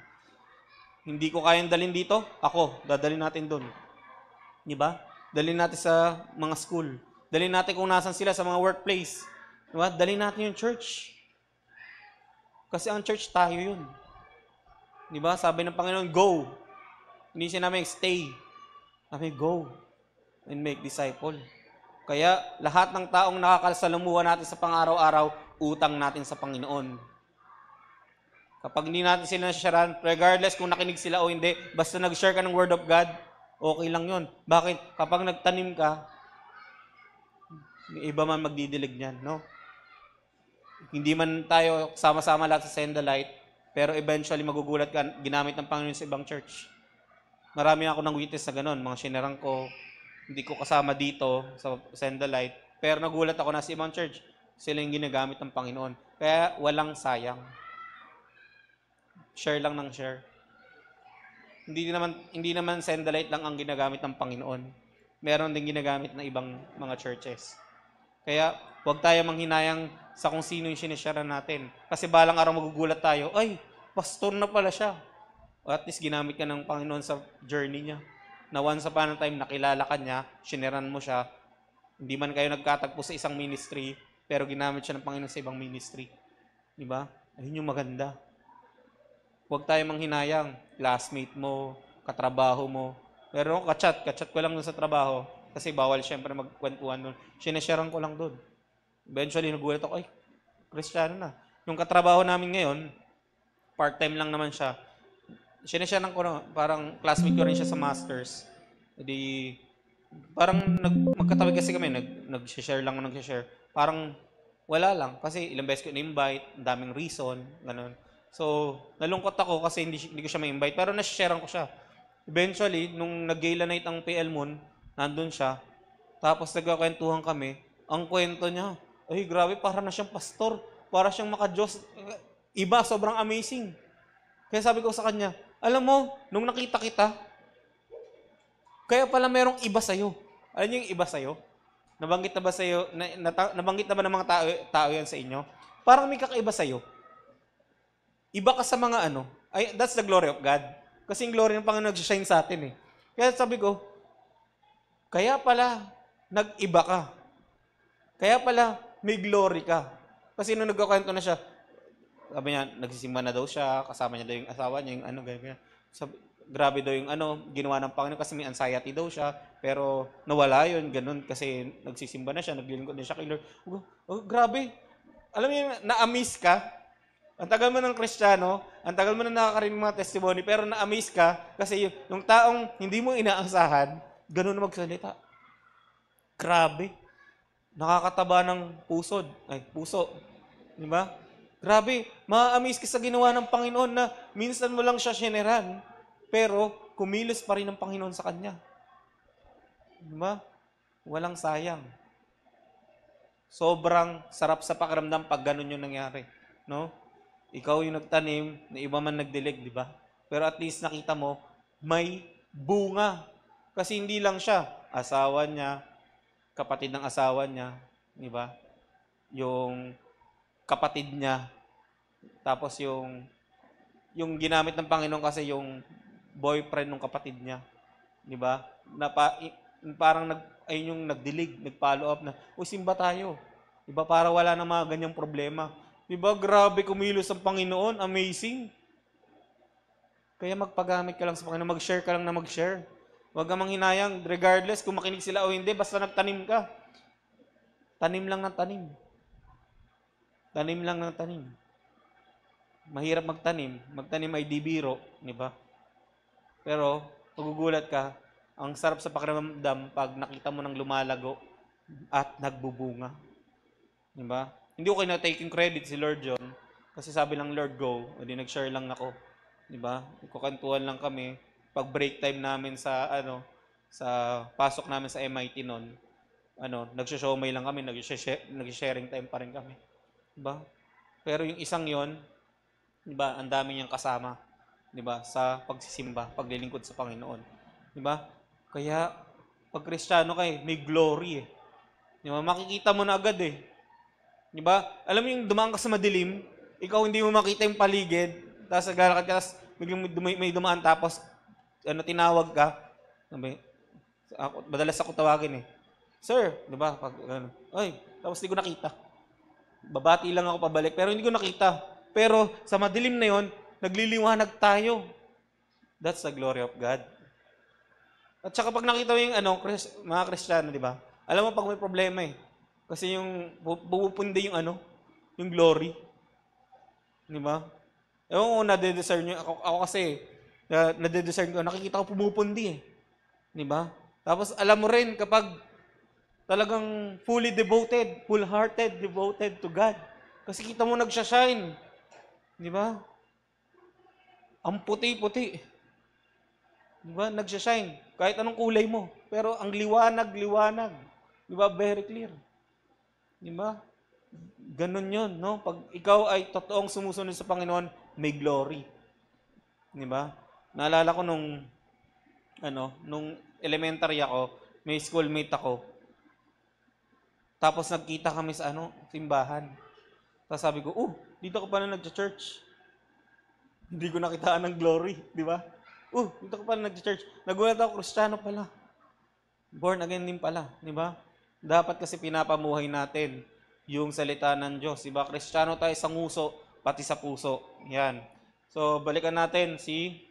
Hindi ko kayang dalhin dito, ako, dadalhin natin doon. Di ba? Dalhin natin sa mga school. Dalhin natin kung nasan sila sa mga workplace. Di ba? Dalhin natin yung church. Kasi ang church tayo yun. Di ba? Sabi ng Panginoon, go. Hindi siya namin stay. Sabi, go and make disciple. Kaya lahat ng taong nakakasalamuha natin sa pang-araw-araw, utang natin sa Panginoon. Kapag hindi natin sila nasyaran, regardless kung nakinig sila o hindi, basta nag-share ka ng Word of God, okay lang yun. Bakit? Kapag nagtanim ka, may iba man magdidilig niyan, no? Hindi man tayo sama-sama lahat sa Send the Light, pero eventually magugulat ka, ginamit ng Panginoon sa ibang church. Marami ako ng witness na ganun, mga sinarang ko, hindi ko kasama dito sa Send the Light, pero nagulat ako na sa ibang church, sila yung ginagamit ng Panginoon. Kaya walang sayang. Share lang ng share. Hindi naman Send the Light lang ang ginagamit ng Panginoon. Meron din ginagamit na ibang mga churches. Kaya huwag tayo manghinayang sa kung sino yung sinishare natin. Kasi balang araw magugulat tayo, ay, pastor na pala siya. O at least ginamit ka ng Panginoon sa journey niya. Na once upon a time, nakilala ka niya, shineran mo siya, hindi man kayo nagkatagpo sa isang ministry, pero ginamit siya ng Panginoon sa ibang ministry. Diba? Ayun yung maganda. Huwag tayo manghinayang. Classmate mo, katrabaho mo. Pero kachat ko lang doon sa trabaho. Kasi bawal siyempre magkwentuhan doon. Sinesharean ko lang doon. Eventually, nagulat ako, ay, Kristiyano na. Yung katrabaho namin ngayon, part-time lang naman siya. Sinesharean ko na, parang classmate ko rin siya sa masters. Di, parang magkatabi kasi kami, nag-share lang ako nag-share. Parang wala lang. Kasi ilang beses ko in-invite, ang daming reason, ganun. So, nalungkot ako kasi hindi ko siya ma-invite. Pero nasharean ko siya. Eventually, nung nag-gala night ang PL Moon, nandun siya. Tapos nagkakwentuhan kami. Ang kwento niya, ay grabe, para na siyang pastor. Para siyang maka-Diyos. Iba, sobrang amazing. Kaya sabi ko sa kanya, alam mo, nung nakita kita, kaya pala merong iba sa'yo. Alam niyo yung iba sa'yo? Nabanggit na ba sa'yo, nabanggit na ba ng mga tao yan sa inyo? Parang may kakaiba sa'yo. Iba ka sa mga ano. Ay, that's the glory of God. Kasi yung glory ng Panginoon nag-shine sa atin eh. Kaya sabi ko, kaya pala nag-iba ka. Kaya pala may glory ka. Kasi nung nagkakwento na siya, sabi niya, nagsisimba na daw siya, kasama niya daw yung asawa niya, yung ano, ganyan. Sabi, grabe daw yung ano, ginawa ng Panginoon kasi may anxiety daw siya, pero nawala yun, ganun, kasi nagsisimba na siya, naglilingkod na siya kay Lord. Oh, grabe. Alam niyo, na-amaze ka. Ang tagal mo ng Kristiyano, ang tagal mo na nakakarinig mga testimony, pero na-amaze ka kasi yung taong hindi mo inaasahan, ganun na magsalita. Grabe. Nakakataba ng puso. Di ba? Grabe. Ma-amaze ka sa ginawa ng Panginoon na minsan mo lang siya sineran, pero kumilos pa rin ng Panginoon sa kanya. Di ba? Walang sayang. Sobrang sarap sa pakiramdam pag ganun yung nangyari. No? Ikaw yung nagtanim, na iba man nagdilig, di ba? Pero at least nakita mo, may bunga. Kasi hindi lang siya, asawa niya, kapatid ng asawa niya, di ba? Yung kapatid niya, tapos yung ginamit ng Panginoon kasi yung boyfriend ng kapatid niya, di ba? parang ayun yung nagdilig, nag-follow up na, simba tayo. Diba, para wala na mga ganyang problema. Diba, grabe kumilos ang Panginoon, amazing. Kaya magpagamit ka lang sa Panginoon, mag-share ka lang na mag-share. Huwag ka manghinayang, regardless kung makinig sila o hindi, basta nagtanim ka. Tanim lang ng tanim. Tanim lang ng tanim. Mahirap magtanim. Magtanim ay di biro, di ba? Pero, magugulat ka, ang sarap sa pakiramdam pag nakita mo ng lumalago at nagbubunga. Di ba? Hindi ko taking credit si Lord John kasi sabi lang Lord go, edi nag-share lang ako. Di ba? Kukantuhan lang kami pag break time namin sa sa pasok namin sa MIT noon. Nagsho-showmay lang kami, nag-sharing time pa rin kami. Di ba? Pero yung isang yon, di ba, ang dami niyang kasama, di ba, sa pagsisimba, paglilingkod sa Panginoon. Di ba? Kaya pag Kristiyano ka may glory eh. Di ba? Makikita mo na agad eh. Di ba? Alam mo yung dumaan ka sa madilim, ikaw hindi mo makita yung paligid, tapos naglalakad ka, tapos may dumaan, tapos tinawag ka. Madalas ako tawagin eh. Sir, di ba? Tapos hindi ko nakita. Babati lang ako pabalik, pero hindi ko nakita. Pero sa madilim na yon, nagliliwanag tayo. That's the glory of God. At saka pag nakita mo yung mga Kristiyano, di ba? Alam mo pag may problema eh. Kasi yung pupundi yung yung glory. Di ba? Ewan ko, nade-discern nyo. Ako kasi, nade-discern ko, nakikita ko pumupundi eh. Di ba? Tapos alam mo rin kapag talagang fully devoted, full-hearted, devoted to God. Kasi kita mo nagsha-shine. Di ba? Ang puti-puti. Di ba? Nagsha-shine. Kahit anong kulay mo. Pero ang liwanag. Di ba? Very clear. Di ba? Ganun yun, no? Pag ikaw ay totoong sumusunod sa Panginoon, may glory. Di ba? Naalala ko nung elementary ako, may schoolmate ako. Tapos nagkita kami sa simbahan. Tapos sabi ko, dito ka pala nag-church. Hindi ko nakitaan ng glory, di ba? Dito ka pala nag-church. Nagulat ako, Kristiyano pala. Born again din pala, di ba? Dapat kasi pinapamuhay natin yung salita ng Diyos, di ba? Kristiyano tayo sa nguso, pati sa puso. Yan. So, balikan natin si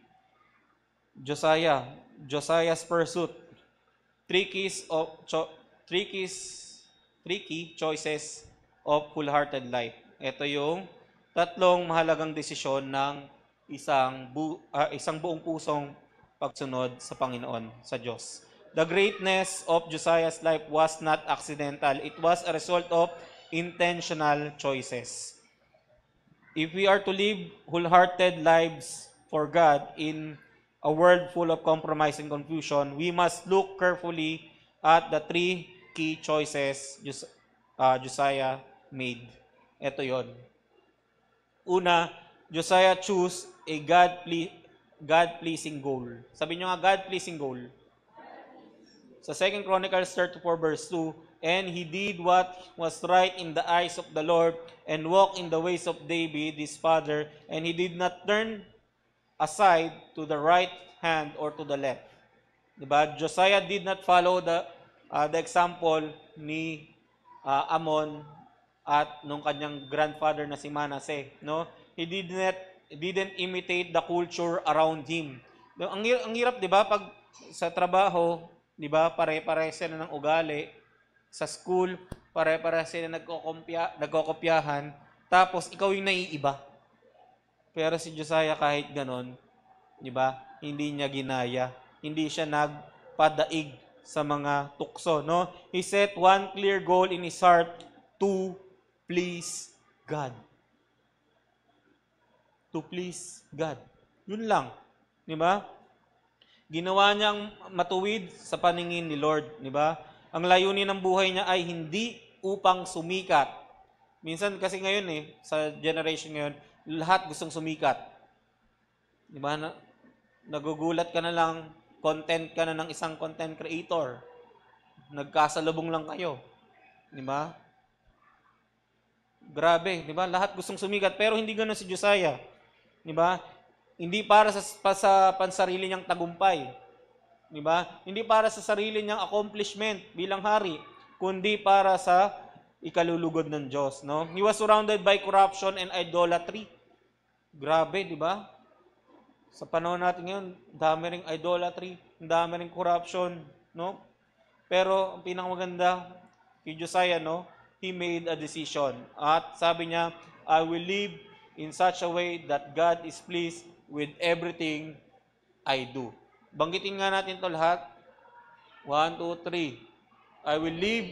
Josiah. Josiah's pursuit. Three key choices of full-hearted life. Ito yung tatlong mahalagang desisyon ng isang buong pusong pagsunod sa Panginoon, sa Diyos. The greatness of Josiah's life was not accidental. It was a result of intentional choices. If we are to live wholehearted lives for God in a world full of compromise and confusion, we must look carefully at the three key choices Josiah made. Ito yon. Una, Josiah chose a God-pleasing goal. Sabi nyo nga, God-pleasing goal. Sa 2 Chronicles 34 verse 2, and he did what was right in the eyes of the Lord and walked in the ways of David, his father, and he did not turn aside to the right hand or to the left. Diba? Josiah did not follow the example ni Amon at nung kanyang grandfather na si Manasseh, no? He didn't imitate the culture around him. Ang hirap, 'di ba, pag sa trabaho, 'di ba, pare-pare sila ng ugali, sa school, pare-pare sila nagkokopyahan, tapos ikaw yung naiiba. Pero si Josiah kahit ganon, 'di ba, hindi niya ginaya, hindi siya nagpadaig sa mga tukso, no? He set one clear goal in his heart to please God. To please God. Yun lang. Di ba? Ginawa niyang matuwid sa paningin ni Lord. Di ba? Ang layunin ng buhay niya ay hindi upang sumikat. Minsan kasi ngayon sa generation ngayon, lahat gustong sumikat. Di ba? Nagugulat ka na lang, content ka na ng isang content creator. Nagkasalubong lang kayo. Di ba? Grabe, di ba? Lahat gustong sumikat, pero hindi ganoon si Josiah. Di ba? Hindi para sa pansarili niyang tagumpay. Di ba? Hindi para sa sarili niyang accomplishment bilang hari, kundi para sa ikalulugod ng Diyos. No? He was surrounded by corruption and idolatry. Grabe, di ba? Sa panahon natin ngayon, dami ring idolatry, dami ring corruption. No? Pero ang pinakamaganda kay Josiah, no? He made a decision. At sabi niya, I will live in such a way that God is pleased with everything I do. Banggitin nga natin to lahat. 1, 2, 3. I will live.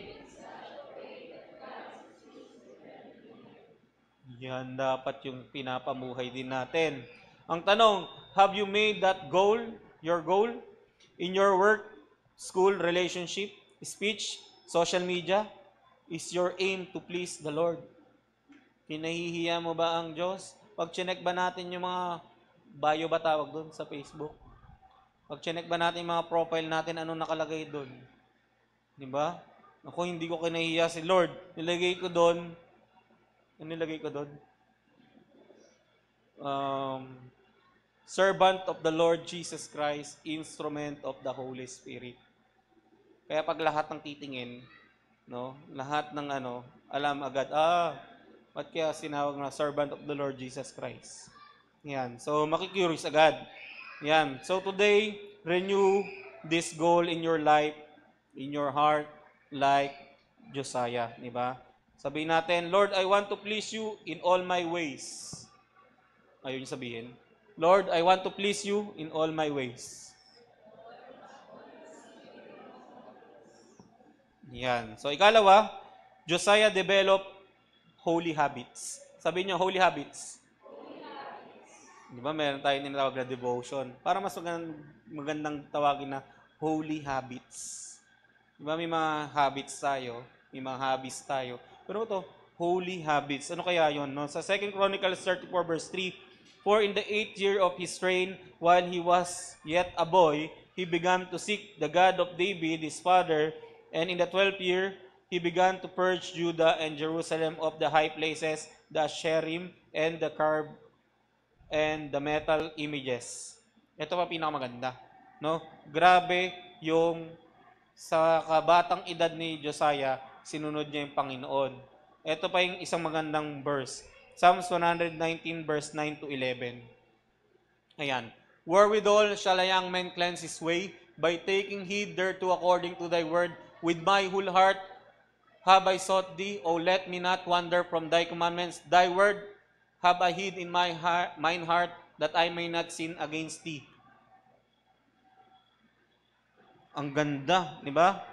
Yan dapat yung pinapamuhay din natin. Ang tanong, have you made that goal, your goal, in your work, school, relationship, speech, social media? Is your aim to please the Lord? Kinahihiya mo ba ang Diyos? Pag chinek ba natin yung mga bio ba tawag doon sa Facebook? Pag chinek ba natin yung mga profile natin, anong nakalagay doon? Di ba? Ako, hindi ko kinahihiya si Lord. Nilagay ko doon, servant of the Lord Jesus Christ, instrument of the Holy Spirit. Kaya pag lahat ng titingin, no, lahat ng alam agad, ba't kaya sinawag na servant of the Lord Jesus Christ? Yan. So, makikurious agad. Yan. So, today, renew this goal in your life, in your heart, like Josiah. Diba? Sabihin natin, Lord, I want to please you in all my ways. Ayun sabihin. Lord, I want to please you in all my ways. Yan. So, ikalawa, Josiah developed holy habits. Sabihin niyo, holy habits. Di ba, meron tayo tinatawag na devotion. Para mas magandang tawagin na holy habits. Di ba, may mga habits tayo, may mga hobbies tayo. Pero ito, holy habits. Ano kaya yon? No? Sa 2 Chronicles 34 verse 3, for in the 8th year of his reign, while he was yet a boy, he began to seek the God of David, his father, and in the 12th year, he began to purge Judah and Jerusalem of the high places, the Asherim, and the carved and the metal images. Ito pa pinakamaganda. No? Grabe yung sa kabatang edad ni Josiah, sinunod niya yung Panginoon. Ito pa yung isang magandang verse. Psalms 119 verse 9 to 11. Ayan. Wherewithal shall a young man cleanse his way? By taking heed thereto according to thy word. With my whole heart have I sought thee. O let me not wander from thy commandments. Thy word have I hid in mine heart, that I may not sin against thee. Ang ganda, di ba?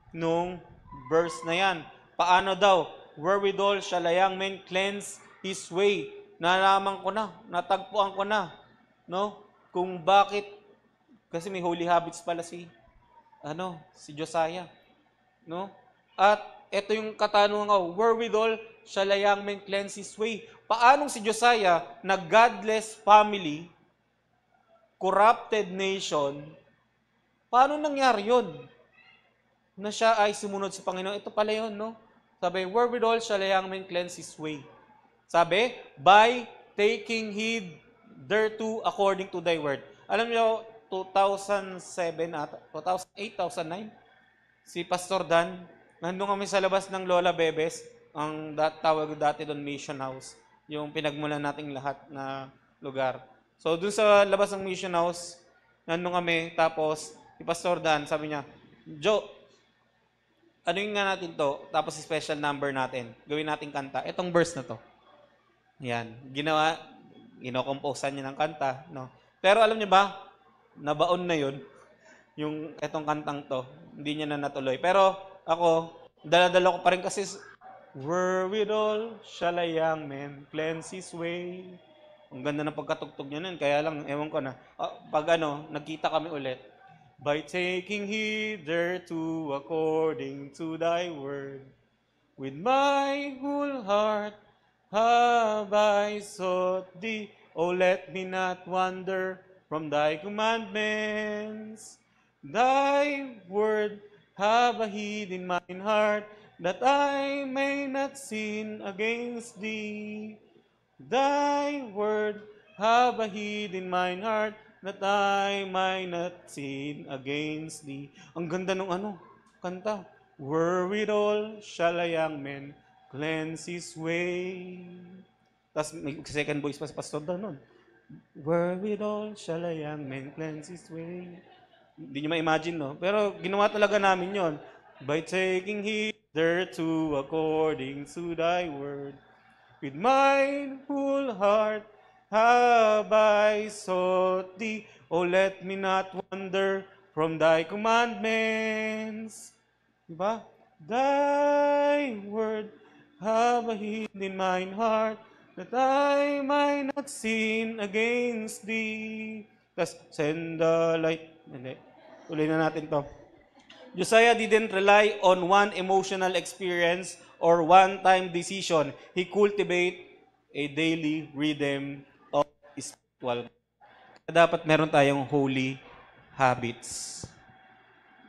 Nung verse na yan. Paano daw? Wherewithal shall a young man cleanse his way? Nalaman ko na, natagpuan ko na, no? Kung bakit, kasi may holy habits pala si Josiah, no? At ito yung katanungan, wherewithal shall a young man cleanse his way? Paanong si Josiah, na godless family, corrupted nation, paano nangyari yun? Na siya ay sumunod sa Panginoon. Ito pala yun, no? Sabi, wherewithal shall a young man cleanse his way? Sabi, by taking heed thereto according to thy word. Alam niyo, 2007 ata, 2008, 2009, si Pastor Dan, nandun kami sa labas ng Lola Bebes, ang tawag dati doon Mission House, yung pinagmulan nating lahat na lugar. So, doon sa labas ng Mission House, nandun kami, tapos, si Pastor Dan, sabi niya, Joe, ano yung nga natin to? Tapos, special number natin. Gawin natin kanta. Itong verse na to. Yan. Ginokomposan niya ng kanta. No? Pero alam niyo ba, nabaon na yun, yung itong kantang to. Hindi niya na natuloy. Pero, ako, dala-dala ko pa rin kasi, wherewithal shall a young man cleanse his way. Ang ganda ng pagkatugtog niya nun. Kaya lang, ewan ko na. Pag nagkita kami ulit, by taking heed thereto according to thy word, with my whole heart have I sought thee. O let me not wander from thy commandments. Thy word have I hid in mine heart, that I may not sin against thee. Thy word have I hid in mine heart, that I might not sin against thee. Ang ganda nung kanta. Wherewithal shall a young man cleanse his way. Tapos may second voice pa sa pastor doon nun. Wherewithal shall a young man cleanse his way. Hindi nyo ma-imagine, no? Pero ginawa talaga namin yon. By taking heed thereto according to thy word. With mine whole heart have I sought thee. Oh, let me not wander from thy commandments. Diba? Thy word have I hid in mine heart, that I might not sin against thee. Tapos, send the light. Hindi. Tuloy na natin to. Josiah didn't rely on one emotional experience or one-time decision. He cultivated a daily rhythm of spiritual. Dapat meron tayong holy habits.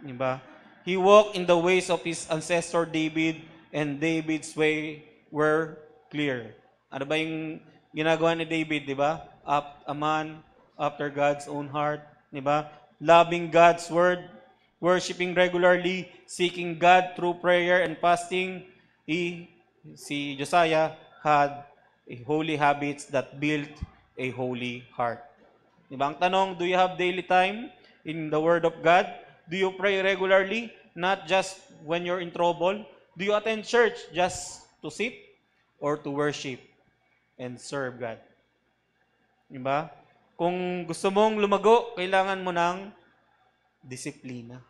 Diba? He walked in the ways of his ancestor David, and David's way were clear. Ano ba yung ginagawa ni David, di ba? A man after God's own heart, di ba? Loving God's word, worshiping regularly, seeking God through prayer and fasting. Si Josiah had a holy habits that built a holy heart. Di ba? Ang tanong, do you have daily time in the Word of God? Do you pray regularly, not just when you're in trouble? Do you attend church just to sit or to worship and serve God? Diba? Kung gusto mong lumago, kailangan mo ng disiplina.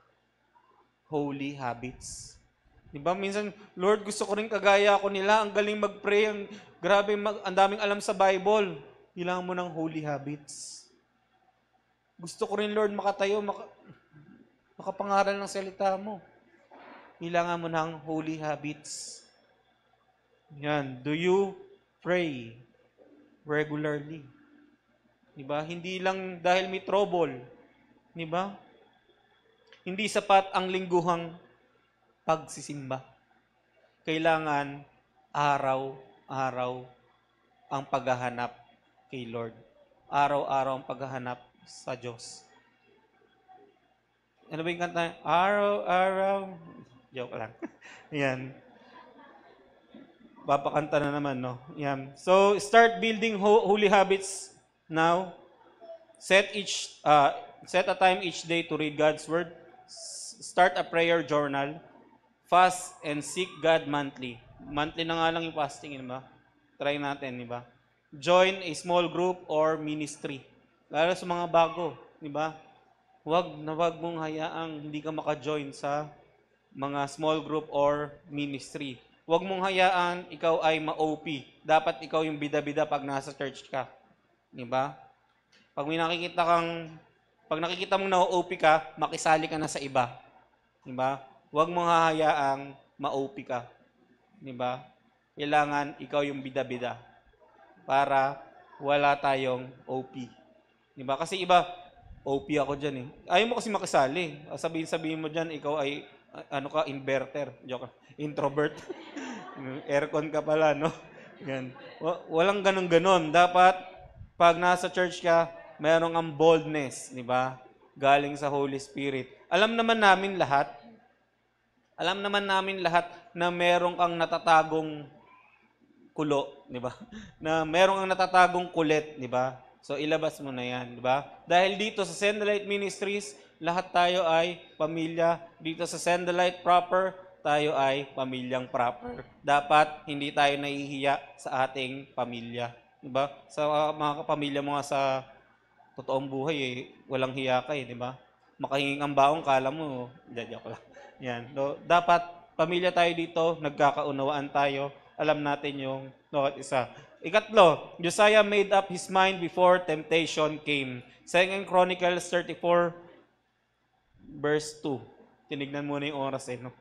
Holy habits. Diba? Minsan, Lord, gusto ko rin kagaya ako nila. Ang galing mag-pray. Ang daming alam sa Bible. Kailangan mo ng holy habits. Gusto ko rin, Lord, makatayo, makapangaral ng salita mo. Kailangan mo ng holy habits. Yan. Do you pray regularly? Diba? Hindi lang dahil may trouble. Diba? Hindi sapat ang lingguhang pagsisimba. Kailangan araw-araw ang paghahanap kay Lord. Araw-araw ang paghahanap sa Diyos. Ano ba yung kanta? Araw-araw. Joke lang. Yan. Papakanta na naman, no? Yan. So, start building holy habits now. Set a time each day to read God's Word. Start a prayer journal. Fast and seek God monthly. Monthly na nga lang yung fasting, di ba? Try natin, di ba? Join a small group or ministry. Lalo sa mga bago, di ba? Huwag mong hayaang hindi ka maka-join sa mga small group or ministry. Huwag mong hayaan ikaw ay ma-OP. Dapat ikaw yung bida-bida pag nasa church ka. Di ba? Pag nakikita mong na-OP ka, makisali ka na sa iba. Di ba? Huwag mong hahayaang ma-OP ka. Di ba? Kailangan ikaw yung bida-bida para wala tayong OP. Di ba? Kasi iba, OP ako dyan eh. Ayaw mo kasi makisali. Sabihin mo dyan, ikaw ay, inverter. Joke. Introvert. Aircon ka pala, no? Yan. Walang ganun-ganon. Dapat, pag nasa church ka, merong ang boldness, di ba? Galing sa Holy Spirit. Alam naman namin lahat na merong kang natatagong kulo, di ba? Na merong kang natatagong kulit, di ba? So, ilabas mo na yan, di ba? Dahil dito sa Sendalite Ministries, lahat tayo ay pamilya. Dito sa Sendalite proper, tayo ay pamilyang proper. Dapat hindi tayo nahihiya sa ating pamilya. Di ba? Sa mga kapamilya mo nga sa totoong buhay, walang hiya ka di ba? Makahinging ang baong, kala mo, joke lang. Yan. So, dapat pamilya tayo dito, nagkakaunawaan tayo, alam natin yung bawat isa. Ikatlo, Josiah made up his mind before temptation came. 2 Chronicles 34, verse 2. Tinignan muna yung oras no?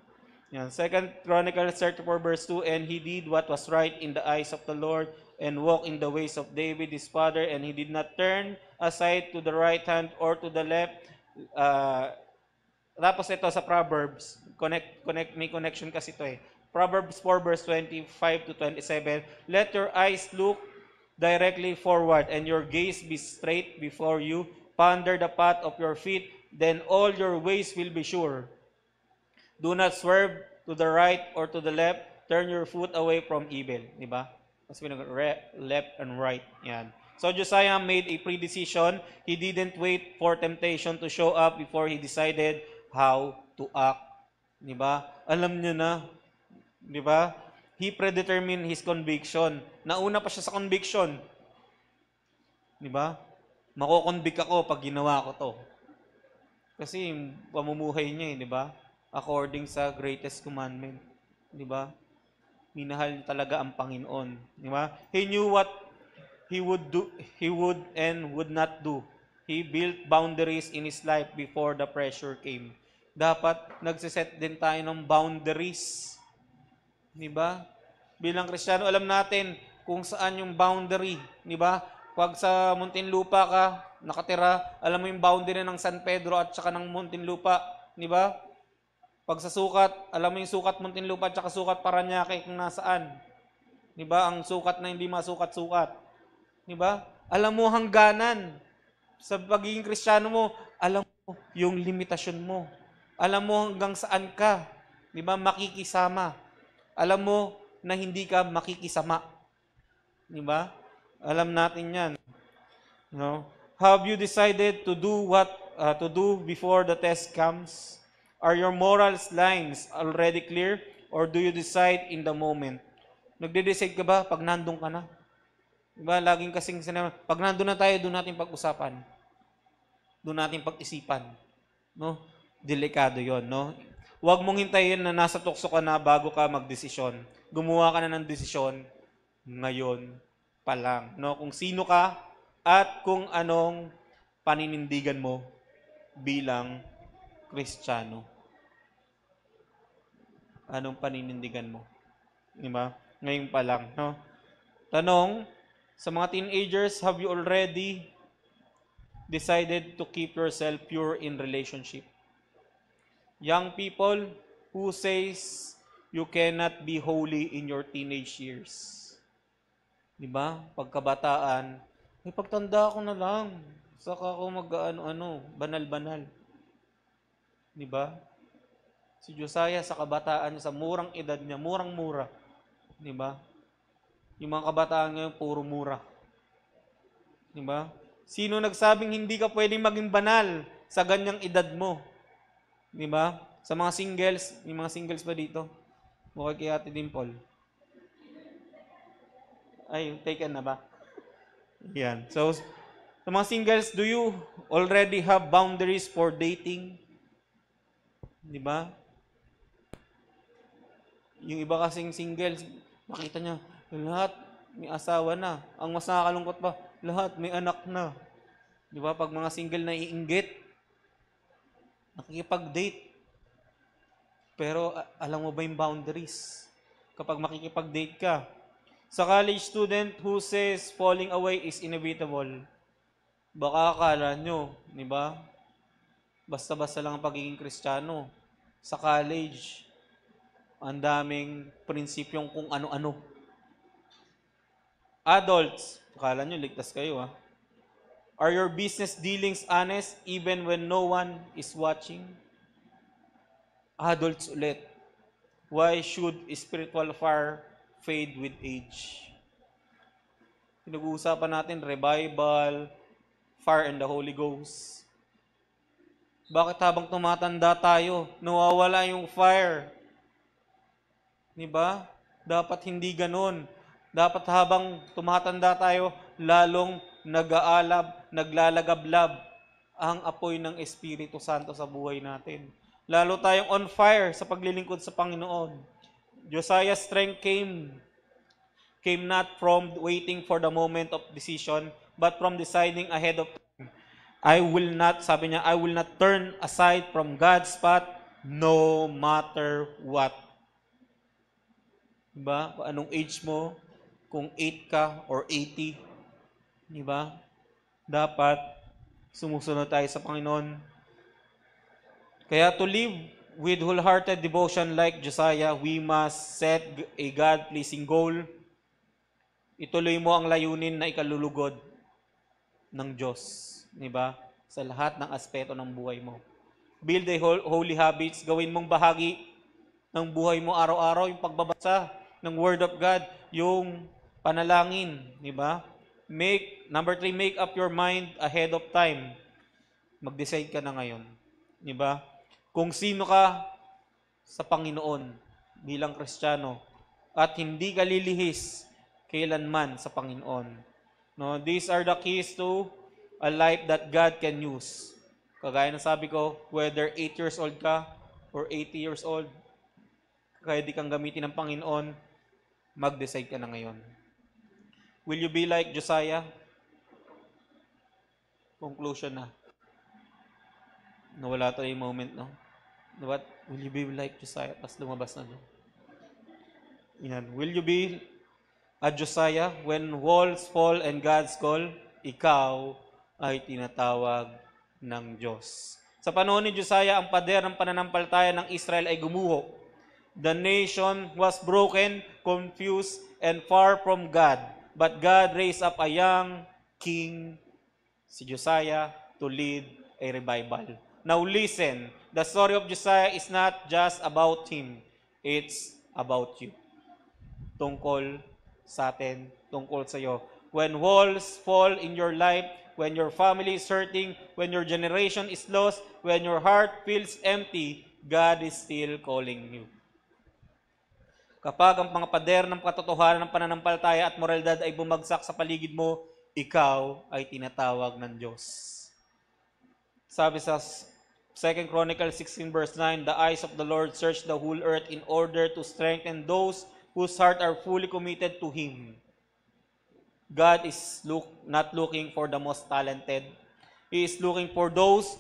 Yan. 2 Chronicles 34, verse 2, and he did what was right in the eyes of the Lord, and walked in the ways of David his father, and he did not turn aside to the right hand or to the left. Tapos ito sa Proverbs, may connection kasi ito Proverbs 4 verse 25 to 27, let your eyes look directly forward and your gaze be straight before you. ponder the path of your feet, then all your ways will be sure. Do not swerve to the right or to the left. Turn your foot away from evil. Diba? Mas left and right. Yan. So Josiah made a pre-decision. He didn't wait for temptation to show up before he decided how to act. Diba? Alam niya na. Diba? He predetermined his conviction. Nauna pa siya sa conviction. Diba? Mako-convict ako pag ginawa ko to. Kasi pamumuhay niya di ba? According sa greatest commandment. Di ba? Minahal talaga ang Panginoon. Di ba? He knew what he would and would not do. He built boundaries in his life before the pressure came. Dapat nagsiset din tayo ng boundaries. Di ba? Bilang Kristiyano, alam natin kung saan yung boundary. Di ba? Pag sa Muntinlupa ka, nakatira, alam mo yung boundary ng San Pedro at saka ng Muntinlupa, di ba? Pag sa sukat, alam mo yung sukat Muntinlupa at saka sukat Parañaque kung nasaan. Di ba? Ang sukat na hindi masukat-sukat. Di ba? Alam mo hangganan. Sa pagiging Kristiyano mo, alam mo yung limitasyon mo. Alam mo hanggang saan ka. Di ba? Makikisama. Alam mo na hindi ka makikisama. Di ba? Alam natin yan. No? Have you decided to do what to do before the test comes? Are your morals lines already clear or do you decide in the moment? Nagde-decide ka ba pag nandun ka na? Diba? Laging kasing sinabi, pag nandun na tayo, doon natin pag-usapan. Doon natin pag-isipan. No? Delikado yon, no? Huwag mong hintayin na nasa tukso ka na bago ka magdesisyon. Gumawa ka na ng desisyon ngayon pa lang, no? Kung sino ka at kung anong paninindigan mo bilang Kristiyano. Anong paninindigan mo? Di ba? Ngayon pa lang, no? Tanong, sa mga teenagers, have you already decided to keep yourself pure in relationship? Young people, who says you cannot be holy in your teenage years? Di ba? Pagkabataan, pagtanda ko na lang. Saka ako mag-ano-ano, banal-banal. Di ba? Si Josiah sa kabataan, sa murang edad niya, murang-mura. Di ba? Yung mga kabataan ngayon, puro mura. Di ba? Sino nagsabing hindi ka pwedeng maging banal sa ganyang edad mo? Di ba? Sa mga singles, yung mga singles ba dito? Bukay kay Ate Dimple. Ay, taken na ba? Yan. So, sa mga singles, do you already have boundaries for dating? Di ba? Yung iba kasing singles, makita niya, lahat may asawa na. Ang mas nakakalungkot pa, lahat may anak na. Di ba? Pag mga single na iinggit, nakikipag-date. Pero alam mo ba yung boundaries? Kapag makikipag-date ka, sa college student who says falling away is inevitable, baka akala nyo, di ba? Basta-basta lang ang pagiging Kristiyano. Sa college, ang daming prinsipyong kung ano-ano. Adults, akala nyo, ligtas kayo ha. Are your business dealings honest even when no one is watching? Adults ulit. Why should spiritual fire fade with age? Pinag-uusapan natin revival, fire and the Holy Ghost. Bakit habang tumatanda tayo, nawawala yung fire? Diba? Dapat hindi ganun. Dapat habang tumatanda tayo, lalong nag-aalab, naglalagablab ang apoy ng Espiritu Santo sa buhay natin. Lalo tayong on fire sa paglilingkod sa Panginoon. Josiah's strength came not from waiting for the moment of decision, but from deciding ahead of time. I will not turn aside from God's path no matter what. Diba? Anong age mo? Kung 8 ka or 80. Diba? Dapat sumusunod tayo sa Panginoon. Kaya to live with wholehearted devotion like Josiah, we must set a God-pleasing goal. Ituloy mo ang layunin na ikalulugod ng Diyos. Diba? sa lahat ng aspeto ng buhay mo. Build the holy habits, gawin mong bahagi ng buhay mo araw-araw yung pagbabasa ng Word of God, yung panalangin, di ba? Number 3, make up your mind ahead of time. Mag-decide ka na ngayon, di ba? Kung sino ka sa Panginoon bilang Kristiyano at hindi ka lilihis kailanman sa Panginoon. No, these are the keys to a life that God can use. Kagaya ng sabi ko, whether 8 years old ka or 80 years old, kaya di kang gamitin ng Panginoon, mag-decide ka na ngayon. Will you be like Josiah? Conclusion na. Nawala to yung moment, no? What? Will you be like Josiah? Tapos lumabas na doon. Yan. Will you be a Josiah? When walls fall and God's call, ikaw ay tinatawag ng Diyos. Sa panahon ni Josiah, ang pader ng pananampalataya ng Israel ay gumuho. The nation was broken, confused, and far from God. But God raised up a young king, si Josiah, to lead a revival. Now listen, the story of Josiah is not just about him. It's about you. Tungkol sa atin, tungkol sa iyo. When walls fall in your life, when your family is hurting, when your generation is lost, when your heart feels empty, God is still calling you. Kapag ang mga pader ng katotohanan ng pananampalataya at moralidad ay bumagsak sa paligid mo, ikaw ay tinatawag ng Diyos. Sabi sa 2 Chronicles 16 verse 9, the eyes of the Lord search the whole earth in order to strengthen those whose heart are fully committed to Him. God is not looking for the most talented. He is looking for those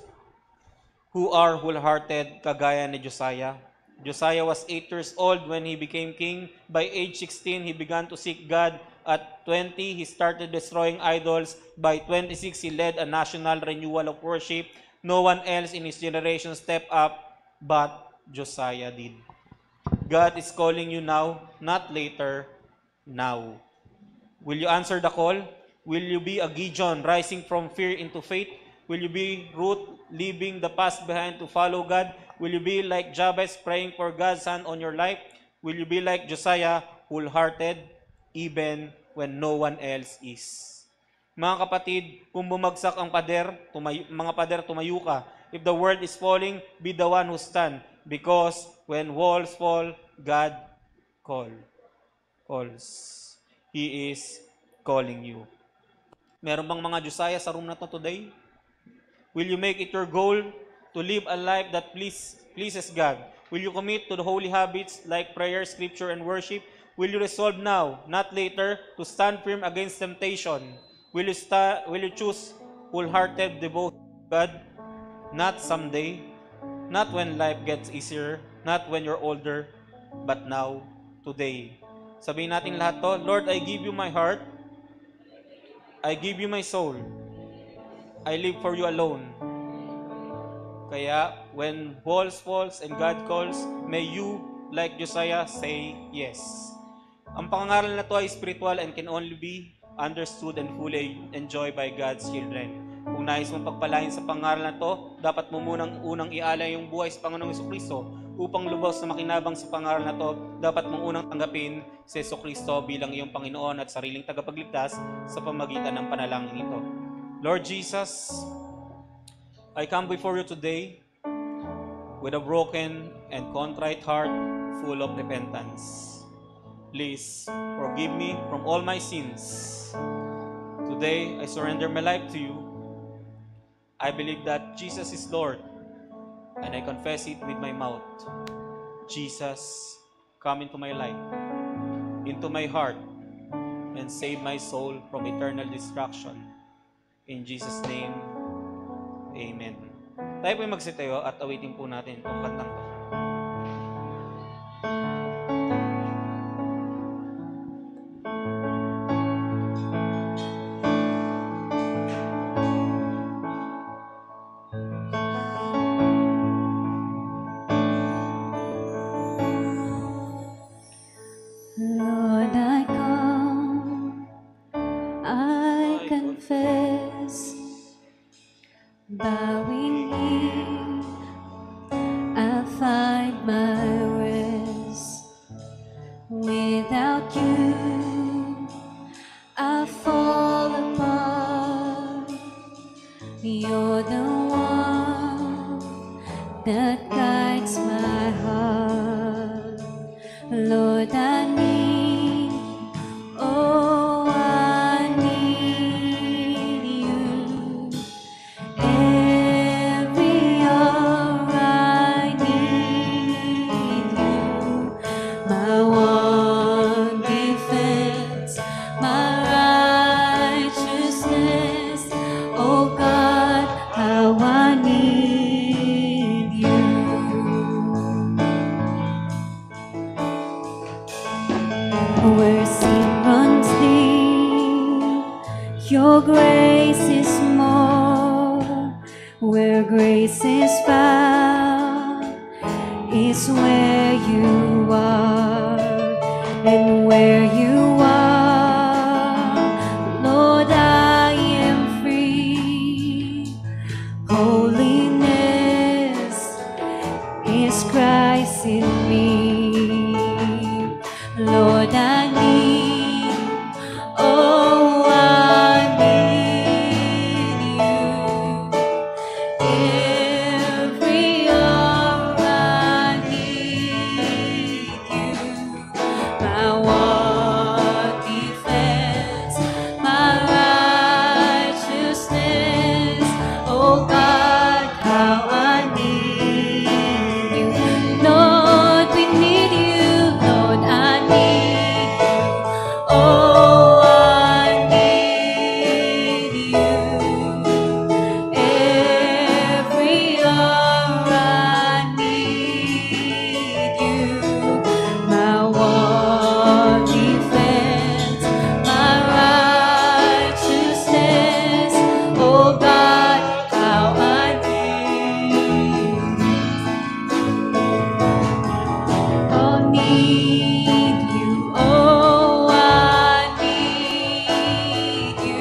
who are wholehearted, kagaya ni Josiah. Josiah was 8 years old when he became king. By age 16, he began to seek God. At 20, he started destroying idols. By 26, he led a national renewal of worship. No one else in his generation stepped up, but Josiah did. God is calling you now, not later, now. Will you answer the call? Will you be a Gideon rising from fear into faith? Will you be Ruth leaving the past behind to follow God? Will you be like Jabez praying for God's hand on your life? Will you be like Josiah, wholehearted, even when no one else is? Mga kapatid, kung bumagsak ang pader, tumayo ka. If the world is falling, be the one who stand. Because when walls fall, God calls. He is calling you. Meron bang mga Josiah sa room na to today? Will you make it your goal to live a life that pleases God? Will you commit to the holy habits like prayer, scripture, and worship? Will you resolve now, not later, to stand firm against temptation? Will you choose wholehearted devotion to God? Not someday, not when life gets easier, not when you're older, but now, today. Sabihin natin lahat to, Lord, I give you my heart, I give you my soul, I live for you alone. Kaya, when walls falls and God calls, may you, like Josiah, say yes. Ang pangangaral na to ay spiritual and can only be understood and fully enjoyed by God's children. Kung nais mong pagpalain sa pangaral na to, dapat mo unang ialay yung buhay sa Panginoong Jesucristo. Upang lubos na makinabang sa pangaral na to, dapat mong unang tanggapin si Jesucristo bilang iyong Panginoon at sariling tagapagligtas sa pamagitan ng panalangin ito. Lord Jesus, I come before you today with a broken and contrite heart full of repentance. Please forgive me from all my sins. Today, I surrender my life to you. I believe that Jesus is Lord, and I confess it with my mouth. Jesus, come into my life, into my heart, and save my soul from eternal destruction. In Jesus' name, Amen. Tayo po magsitayo at awitin po natin itong kantang to. Lord, I come, I confess, find my rest. Without you, I fall apart. You're the one that guides my heart. Lord, I need, oh, I need you. Every hour I need you. My one defense, my righteousness. Oh God, how I need you. Where sin runs deep, your grace is more. Where grace is found is where you are, and where you are, Lord, I am free. Holiness is Christ in me. Lord, I need, oh, I need you. Every hour I need you. My one defense, my righteousness. Oh God, how I need you. Lord, we need you. Lord, I need you. Oh, I need you. Every hour I need you. My one defense, my righteousness. Oh God, how I need you. Oh, I need you.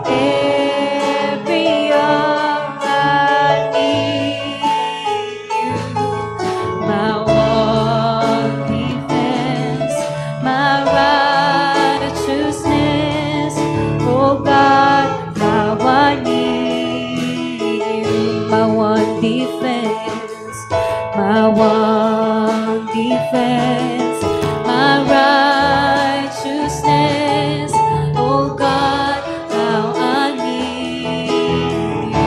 Every hour I need you. My one defense, my righteousness. Oh God, how I need you. My one defense, my one defense, my righteousness. Oh God, how I need you.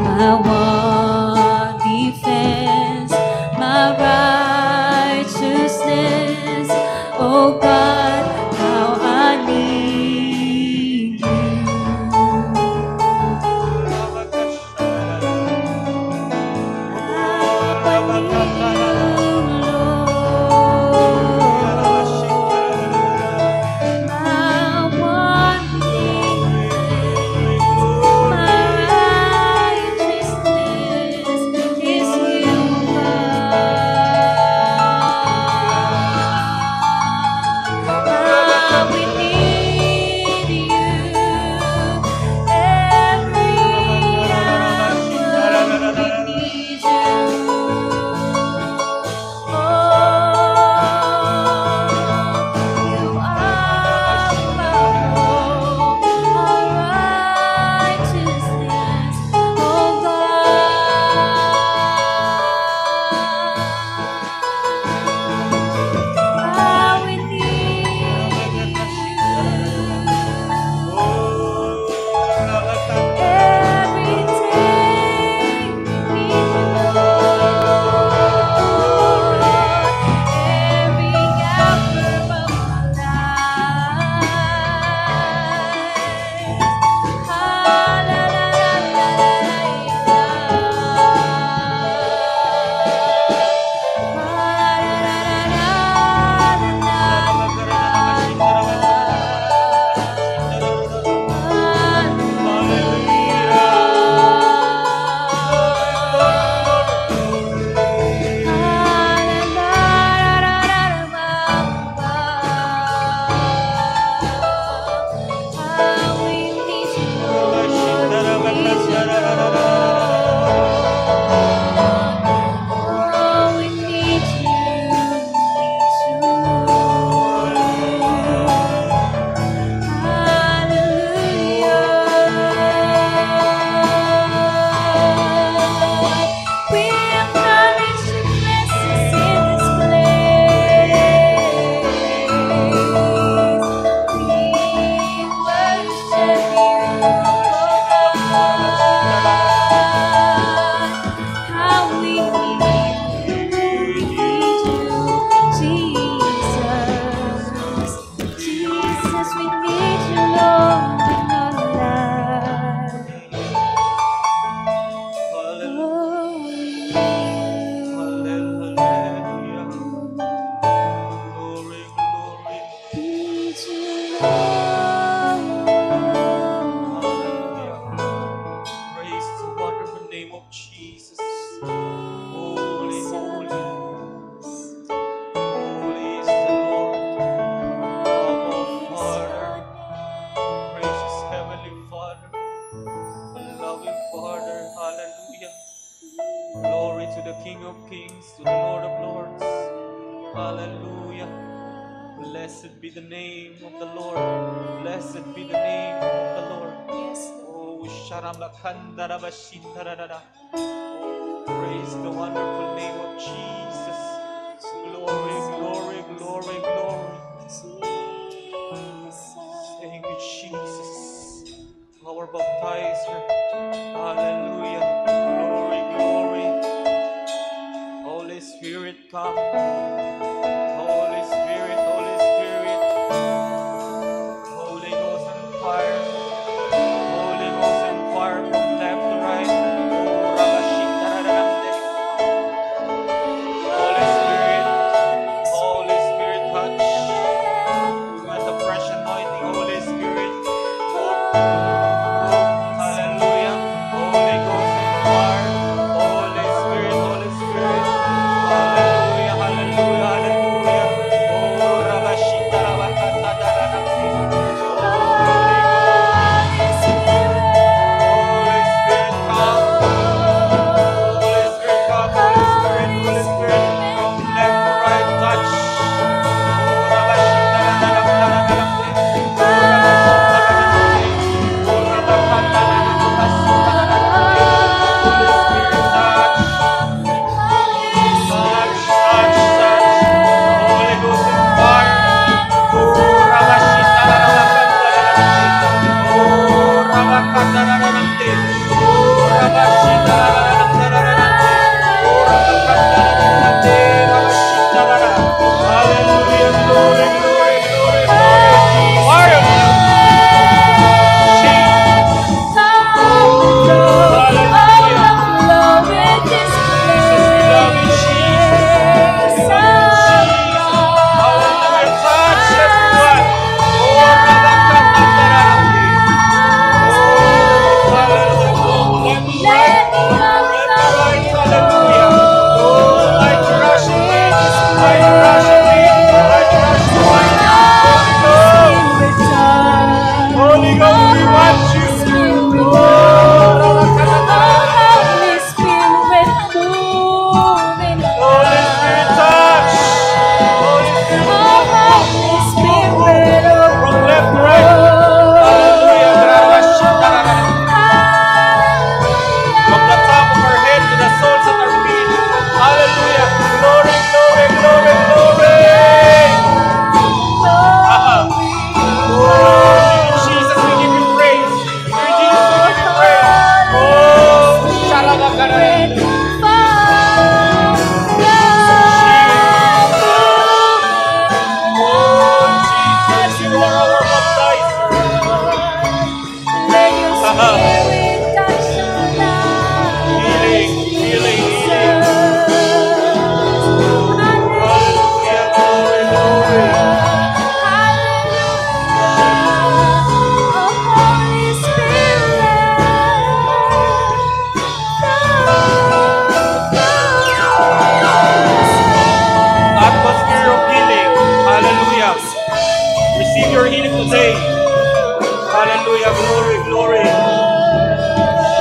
My one defense, my righteousness. Oh God, how I need you. name of Jesus. Holy, holy. Holy is the Lord, our Father, gracious Heavenly Father, loving Father. Hallelujah. Glory to the King of Kings, to the Lord of Lords. Hallelujah. Blessed be the name of the Lord. Blessed be the name of the Lord. Oh, Sharabakandarabashindarada. Oh, praise the wonderful name of Jesus. Glory, glory, glory, glory. Thank you, Jesus. Our baptizer. Hallelujah. Glory, glory. Holy Spirit, come. Holy Spirit, Holy Spirit. Holy Ghost and fire. Holy Ghost and fire from left to right. Oh, Rabashitaradamde. Holy Spirit. Holy Spirit, touch. We want the fresh anointing, Holy Spirit. Hallelujah. Holy Ghost and fire. Holy Spirit, Holy Spirit. Hallelujah, hallelujah, hallelujah. Oh, Rabashita, Rabakata, Daranamte. Holy Spirit, come. Holy Spirit, come. Holy Spirit, Holy Spirit. From left to right, touch. Oh, Rabashita, Daranamte. Oh, Rabashita, Daranamte. Oh, Rabakata, Daranamte. Holy Spirit, touch. Touch, touch, touch. Holy Ghost and fire. Oh, Rabashita, Rabakata, oh, Rabakata, oh, Rabashita, oh, Rabakata, Rabashita. Hallelujah, glory, glory, glory, glory. Fire. Jesus. Hallelujah. Jesus, we love you, Jesus. We love you, Jesus. Hallelujah. Touch everyone. Oh, Rabakatandarabbi. Oh, hallelujah. Left to right. Left to right. Hallelujah. Oh, like the rushing wind. Like the rushing wind. Like the rushing wind. Holy Ghost. Holy Ghost, we want you. Oh, Rabakatandarabbi. Holy Spirit, touch. Holy Spirit, move from left to right. Hallelujah. From the top of our head to the soles of our feet. Hallelujah. Glory, glory, glory, glory. Oh, Jesus, we give you praise. Dear Jesus, we give you praise. Oh, Shalabakara. Oh, Jesus, you are our baptizer. Healing, healing, healing. Hallelujah, glory, glory. Atmosphere of healing. Hallelujah. Receive your healing today. Hallelujah, glory, glory.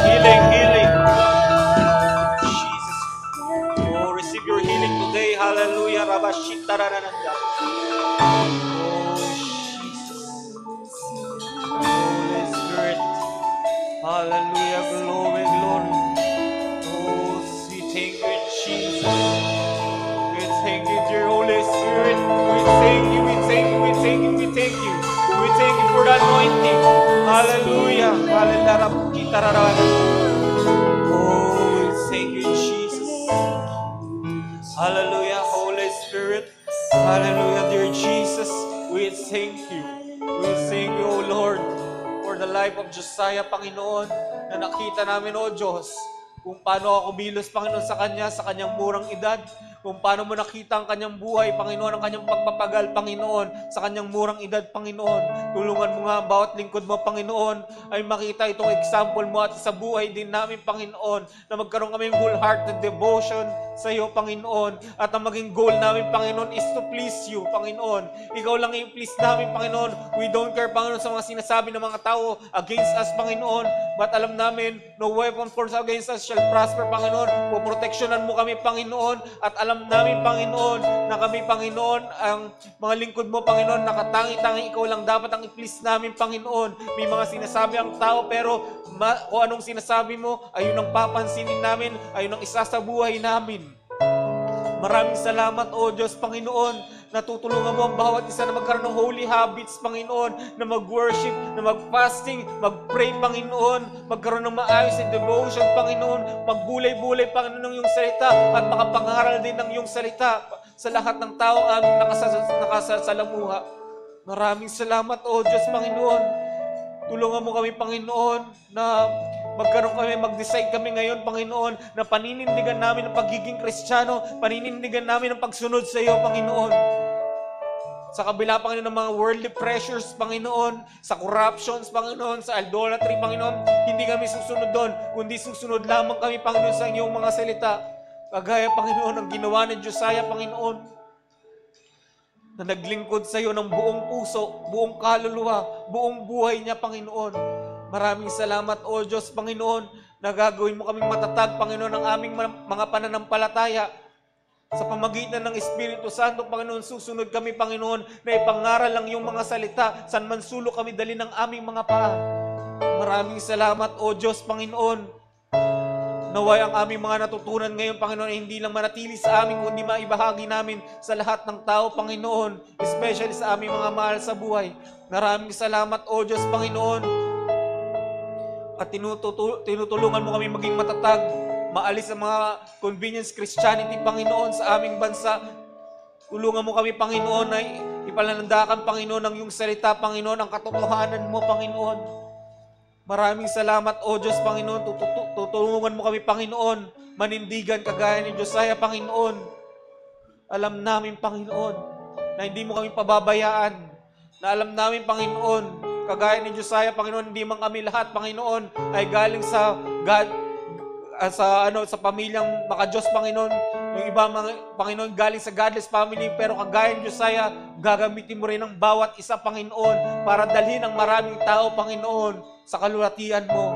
Healing, healing. Jesus. Oh, receive your healing today. Hallelujah. Rabashita Rananda. Oh, Jesus. Holy Spirit. Hallelujah. Glory, glory. Oh, sweet thank you, Jesus. We thank you, dear Holy Spirit. We thank you, we thank you, we thank you, we thank you. We thank you for the anointing. Hallelujah. Hallelujah. Oh, we thank you, Jesus. Hallelujah, Holy Spirit. Hallelujah, dear Jesus. We thank you. We thank you, O Lord, for the life of Josiah, Panginoon, na nakita namin, O Diyos, kung paano ako kumilos, Panginoon, sa kanyang murang edad. kung paano mo nakita ang kanyang buhay, Panginoon, ang kanyang pagpapagal, Panginoon, sa kanyang murang edad, Panginoon. Tulungan mo nga bawat lingkod mo, Panginoon, ay makita itong example mo at sa buhay din namin, Panginoon, na magkaroon kami ng wholehearted devotion sa iyo, Panginoon, at ang maging goal namin, Panginoon, is to please you, Panginoon. Ikaw lang yung please namin, Panginoon. We don't care, Panginoon, sa mga sinasabi ng mga tao against us, Panginoon, but alam namin, no weapon formed against us shall prosper, Panginoon. Puproteksyonan mo kami, Panginoon, at alam namin, Panginoon, na kami, Panginoon, ang mga lingkod mo, Panginoon, nakatangi-tangi, ikaw lang dapat ang i-please namin, Panginoon. May mga sinasabi ang tao, pero kung anong sinasabi mo, ayun ang papansinin namin, ayun ang isa sa buhay namin. Maraming salamat, O Diyos, Panginoon, natutulungan mo ang bawat isa na magkaroon ng holy habits, Panginoon, na mag-worship, na mag-fasting, mag-pray, Panginoon, magkaroon ng maayos na devotion, Panginoon, magbulay-bulay, Panginoon, ng iyong salita at makapangaral din ng iyong salita sa lahat ng tao aming nakasalamuha. Maraming salamat, O Diyos, Panginoon. Tulungan mo kami, Panginoon, na magkaroon kami, mag-decide kami ngayon, Panginoon, na paninindigan namin ang pagiging Kristiyano, paninindigan namin ang pagsunod sa iyo, Panginoon. Sa kabila, Panginoon, ng mga worldly pressures, Panginoon, sa corruptions, Panginoon, sa idolatry, Panginoon, hindi kami susunod doon, kundi susunod lamang kami, Panginoon, sa iyong mga salita. Kagaya, Panginoon, ang ginawa ni Josiah, Panginoon, na naglingkod sa iyo ng buong puso, buong kaluluwa, buong buhay niya, Panginoon. Maraming salamat, O Diyos, Panginoon, na gagawin mo kaming matatag, Panginoon, ng aming mga pananampalataya. Sa pamagitan ng Espiritu Santo, Panginoon, susunod kami, Panginoon, na ipangaral ang iyong mga salita, saan man sulok kami dali ng aming mga paa. Maraming salamat, O Diyos, Panginoon. Naway ang aming mga natutunan ngayon, Panginoon, ay hindi lang manatili sa amin, kundi maibahagi namin sa lahat ng tao, Panginoon, especially sa aming mga mahal sa buhay. Maraming salamat, O Diyos, Panginoon. At tinutulungan mo kami maging matatag, maalis ang mga convenience Christianity, Panginoon, sa aming bansa. Tulungan mo kami, Panginoon, na ipalanandakan, Panginoon, ang iyong salita, Panginoon, ang katotohanan mo, Panginoon. Maraming salamat, O Diyos, Panginoon. Tutulungan mo kami, Panginoon, manindigan kagaya ni Josiah, Panginoon. Alam namin, Panginoon, na hindi mo kami pababayaan. Na alam namin, Panginoon, kagaya ni Josiah, Panginoon, hindi man kami lahat, Panginoon, ay galing sa God, sa pamilyang maka-Diyos, Panginoon. Yung iba, Panginoon, galing sa godless family, pero kagaya ni Josiah, gagamitin mo rin ang bawat isa, Panginoon, para dalhin ang maraming tao, Panginoon, sa kalulatian mo.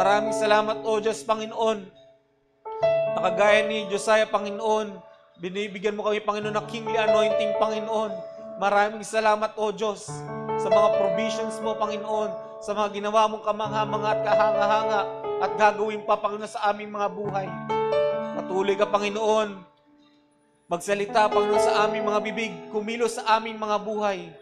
Maraming salamat, O Diyos, Panginoon. Nakagaya ni Josiah, Panginoon, binibigyan mo kami, Panginoon, ng kingly anointing, Panginoon. Maraming salamat, O Diyos, sa mga provisions mo, Panginoon, sa mga ginawa mong kamangha-mangha at kahanga-hanga at gagawin pa, Panginoon, sa aming mga buhay. Patuloy ka, Panginoon, magsalita, Panginoon, sa aming mga bibig, kumilos sa aming mga buhay.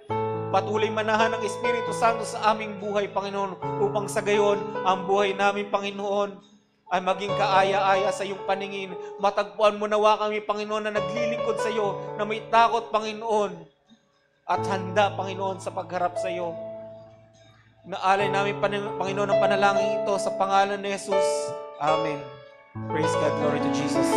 Patuloy manahan ng Espiritu Santo sa aming buhay, Panginoon, upang sa gayon, ang buhay namin, Panginoon, ay maging kaaya-aya sa iyong paningin. Matagpuan mo nawa kami, Panginoon, na naglilingkod sa iyo, na may takot, Panginoon, at handa, Panginoon, sa pagharap sa iyo. Naalay namin, Panginoon, ang panalangin ito sa pangalan ni Jesus. Amen. Praise God. Glory to Jesus.